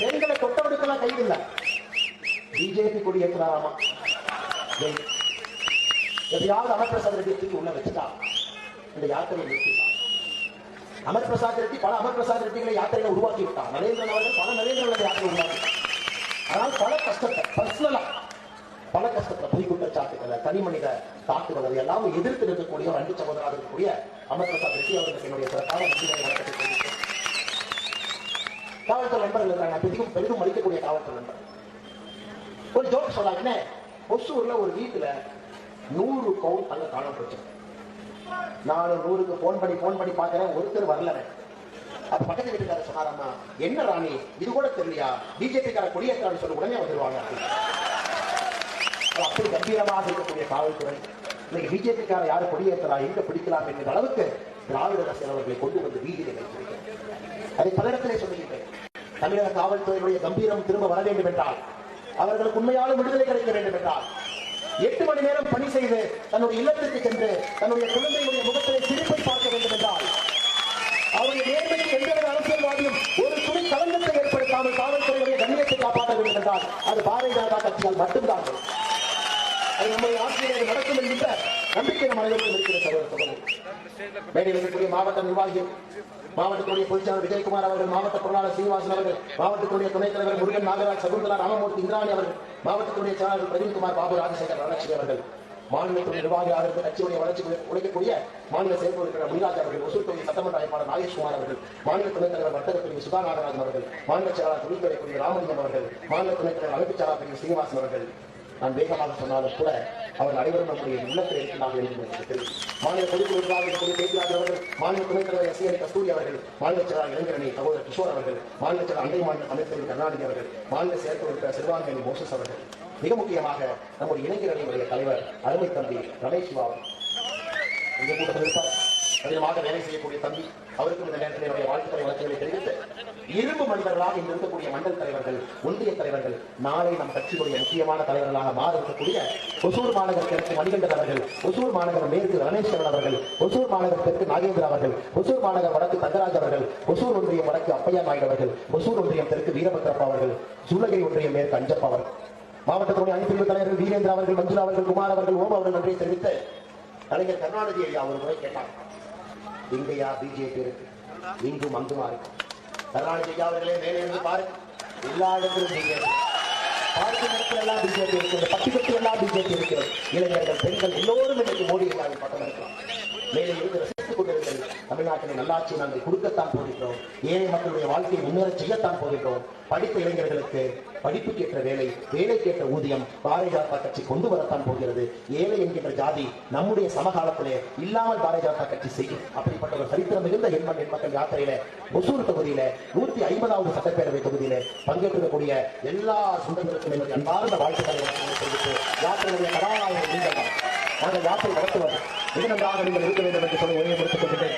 பெண்களை தொட்டவடுக்கெல்லாம் கைது இல்ல. பிஜேபி கொடி ஏற்கிறாராமா எப்படியாவது அமர் பிரசாத் ரெட்டி தூக்கி உள்ள வச்சுட்டா இந்த யாத்திரையை நிறுத்திட்டார். அமர் பிரசாத் ரெட்டி பல அமர் பிரசாத் ரெட்டிகளை யாத்திரையில உருவாக்கி விட்டார். நரேந்திரன் அவர்கள் பல நரேந்திரன் யாத்திரை உருவாக்கி. ஆனால் பல கஷ்டத்தை பர்சனலா பல கஷ்டத்தை பொய் குற்றச்சாட்டுகளை தனி மனித தாக்குதல் அதை எல்லாம் எதிர்த்து இருக்கக்கூடிய ஒரு அன்பு சகோதராக இருக்கக்கூடிய அமர் பிரசாத் ரெட்டி அவர்களுக்கு என்னுடைய சிறப்பான வழக்கத்தை தெரிவித்தேன். காவல்துறை நண்பர்கள் இருக்காங்க, பெரிதும் மதிக்கக்கூடிய காவல்துறை நண்பர்கள் ஒரு ஜோக் சொல்லாங்க. ஒசூர்ல ஒரு வீட்டுல 100 பவுன் அங்க காணாம போச்சு. நானும் 100க்கு போன் பண்ணி பாக்குறேன், ஒருத்தர் வரல. அது பக்கத்து வீட்டுக்காரர் சொன்னாரம்மா, என்ன ராணி இது கூட தெரியலையா, பிஜேபி கார கொடியேற்றான்னு சொல்லி உடனே வந்துருவாங்க. அப்படி கம்பீரமாக இருக்கக்கூடிய காவல்துறை இன்னைக்கு பிஜேபி கார யாரு கொடியேற்றா எங்க பிடிக்கலாம் என்கிற அளவுக்கு திராவிட அரசியல் அவர்களை கொண்டு வந்து வீதியில் வைத்திருக்கிறேன். அதை பலரிடத்திலே சொல்லுகின்றேன். தமிழக காவல்துறையுடைய கம்பீரம் திரும்ப வர வேண்டும் என்றால், அவர்களுக்கு உண்மையான விடுதலை கிடைக்க வேண்டும் என்றால் 8 மணி நேரம் பணி செய்து தன்னுடைய இல்லத்திற்கு சென்று தன்னுடைய குழந்தையுடைய முகத்திலே சிரிப்பை பார்க்க வேண்டும் என்றால், அவருடைய நேர்மைக்கு எந்தவித அரசியல்வாதியும் ஒரு துணி கலங்கத்தை ஏற்படுத்தாமல் காவல்துறையுடைய கண்ணியத்தை காப்பாற்ற வேண்டும் என்றால் அது பாரதிய ஜனதா கட்சியால் மட்டும்தான். அது நம்முடைய ஆசிரியர்கள் நடக்கும் என்கின்ற நம்பிக்கை நம் அனைவருக்கும் இருக்கிற சகோதரர். மேடையில் இருக்கக்கூடிய மாவட்ட நிர்வாகிகள், மாவட்டத்துடைய பொதுச்செயலாளர் விஜயகுமார் அவர்கள், மாவட்ட பொருளாளர் சீனிவாசன் அவர்கள், மாவட்டத்துடைய துணைத் தலைவர் முருகன் நாகராஜ், சகுந்தலா ராமமூர்த்தி, இந்திராணி அவர்கள், மாவட்டத்துடைய செயலாளர் பிரவீன்குமார், பாபு ராஜசேகர், வளர்ச்சி அவர்கள், மாநிலத்துடைய நிர்வாகியாக இருந்த கட்சியுடைய வளர்ச்சி உழைக்கக்கூடிய மாநில செயற்பொருட்கள் முனிராஜ் அவர்கள், ஒசூர் தொகுதி சட்டமன்ற அமைப்பாளர் நாகேஷ்குமார் அவர்கள், மாநில துணைத் தலைவர் வர்த்தகப்பிரிவு சுதா நாகராஜன் அவர்கள், மாநில செயலாளர் தொழில்துறைக்குரிய ராமலிங்கம் அவர்கள், மாநில துணைத் தலைவர் அமைப்புச் செயலாளர் பிரிவு சீனிவாசன் அவர்கள். நான் வேகமாக சொன்னாலும் கூட அவர் அனைவரும் நம்முடைய உள்ளத்தில் இருக்கிறார்கள் என்று தெரியும். மாநில பொதுக்குழு நிர்வாகிகள் பேசியாளர் அவர்கள், மாநில துணைத் தலைவர் எஸ்.ஏ. கஸ்தூரி அவர்கள், மாநில செயலாளர் இளைஞரணி சகோதரர் கிஷோர் அவர்கள், மாநில செயலாளர் அண்டை மாநில அமைச்சர் கருணாநிதி அவர்கள், மாநில செயற்குழு சிறுபான்மையினர் மோசஸ் அவர்கள், மிக முக்கியமாக நம்முடைய இளைஞரணியுடைய தலைவர் அருமை தம்பி ரமேஷ் சிவா இந்த கூட்டத்தில் இருப்பார். கடினமாக வேலை செய்யக்கூடிய தம்பி, அவருக்கும் இந்த நேரத்தில் என்னுடைய வாழ்த்துக்களை வழக்குகளை தெரிவித்து, இரும்பு மனிதர்களாக இங்கு இருக்கக்கூடிய மண்டல் தலைவர்கள், ஒன்றிய தலைவர்கள், நாளை நம் கட்சியுடைய முக்கியமான தலைவர்களாக மாற இருக்கக்கூடிய ஒசூர் மாநகர் தெற்கு மணிகண்டன் அவர்கள், ஒசூர் மாநகர் மேற்கு ரமேஸ்வரன் அவர்கள், ஒசூர் மாநகர் தெற்கு நாகேந்திர அவர்கள், ஒசூர் மாநகர் வடக்கு தங்கராஜ் அவர்கள், ஒசூர் ஒன்றியம் வடக்கு அப்பையா நாயுடு அவர்கள், ஒசூர் ஒன்றியம் தெற்கு வீரபத்ரப்பா அவர்கள், சூளகிரி ஒன்றியம் மேற்கு அஞ்சப்பா அவர்கள், மாவட்டத்துடைய அனைத்து தலைவர்கள் வீரேந்திரா அவர்கள், மஞ்சுளா அவர்கள், குமார் அவர்கள், ஓம் அவர்கள் நன்றியை தெரிவித்து கலைஞர் கருணாநிதி ஐயா ஒரு முறை கேட்டார், இங்கயா பிஜேபி இருக்கு, இங்கும் அங்குமா இருக்கு. கருணாநிதி ஐயா அவர்களே மேலே இருந்து பாருங்க, எல்லா இடத்திலும் பிஜேபி, பார்க்கும் இடத்துல எல்லாம் பிஜேபி இருக்கிறது, பட்டிபட்டு எல்லாம் பிஜேபி இருக்கிறது. இளைஞர்கள், பெண்கள் எல்லோரும் இன்னைக்கு மோடி ஐயாவின் பக்கம் இருக்கலாம். மேலே இருந்து ரசித்துக் கொண்டிருங்கள். தமிழ்நாட்டில் நல்லாட்சி நாங்கள் கொடுக்கத்தான் போகிறோம். ஏழை மக்களுடைய வாழ்க்கையை முன்னேற செய்யத்தான் போகிறோம். படித்த இளைஞர்களுக்கு படிப்புக்கேற்ற வேலை, வேலைக்கேற்ற ஊதியம் பாரதிய ஜனதா கட்சி கொண்டு வரத்தான் போகிறது. ஏழை என்கின்ற ஜாதி நம்முடைய சமகாலத்திலே இல்லாமல் பாரதிய ஜனதா கட்சி செய்யும். அப்படிப்பட்ட ஒரு சரித்திரம் மிகுந்த எண்மண் எண்மக்கள் யாத்திரையில ஒசூர் தொகுதியில 150வது சட்டப்பேரவை தொகுதியில பங்கேற்கக்கூடிய எல்லா சொந்தங்களுக்கும் என்னுடைய அன்பார்ந்த வாழ்த்துக்களை தெரிவித்து யாத்திரையுடைய கதாநாயகன் நீங்கள் தான். நாங்கள் யாத்திரை நடத்துவது மிக நன்றாக நீங்கள் இருக்க வேண்டும் என்று சொல்லி ஒரே முடித்துக் கொள்கிறேன்.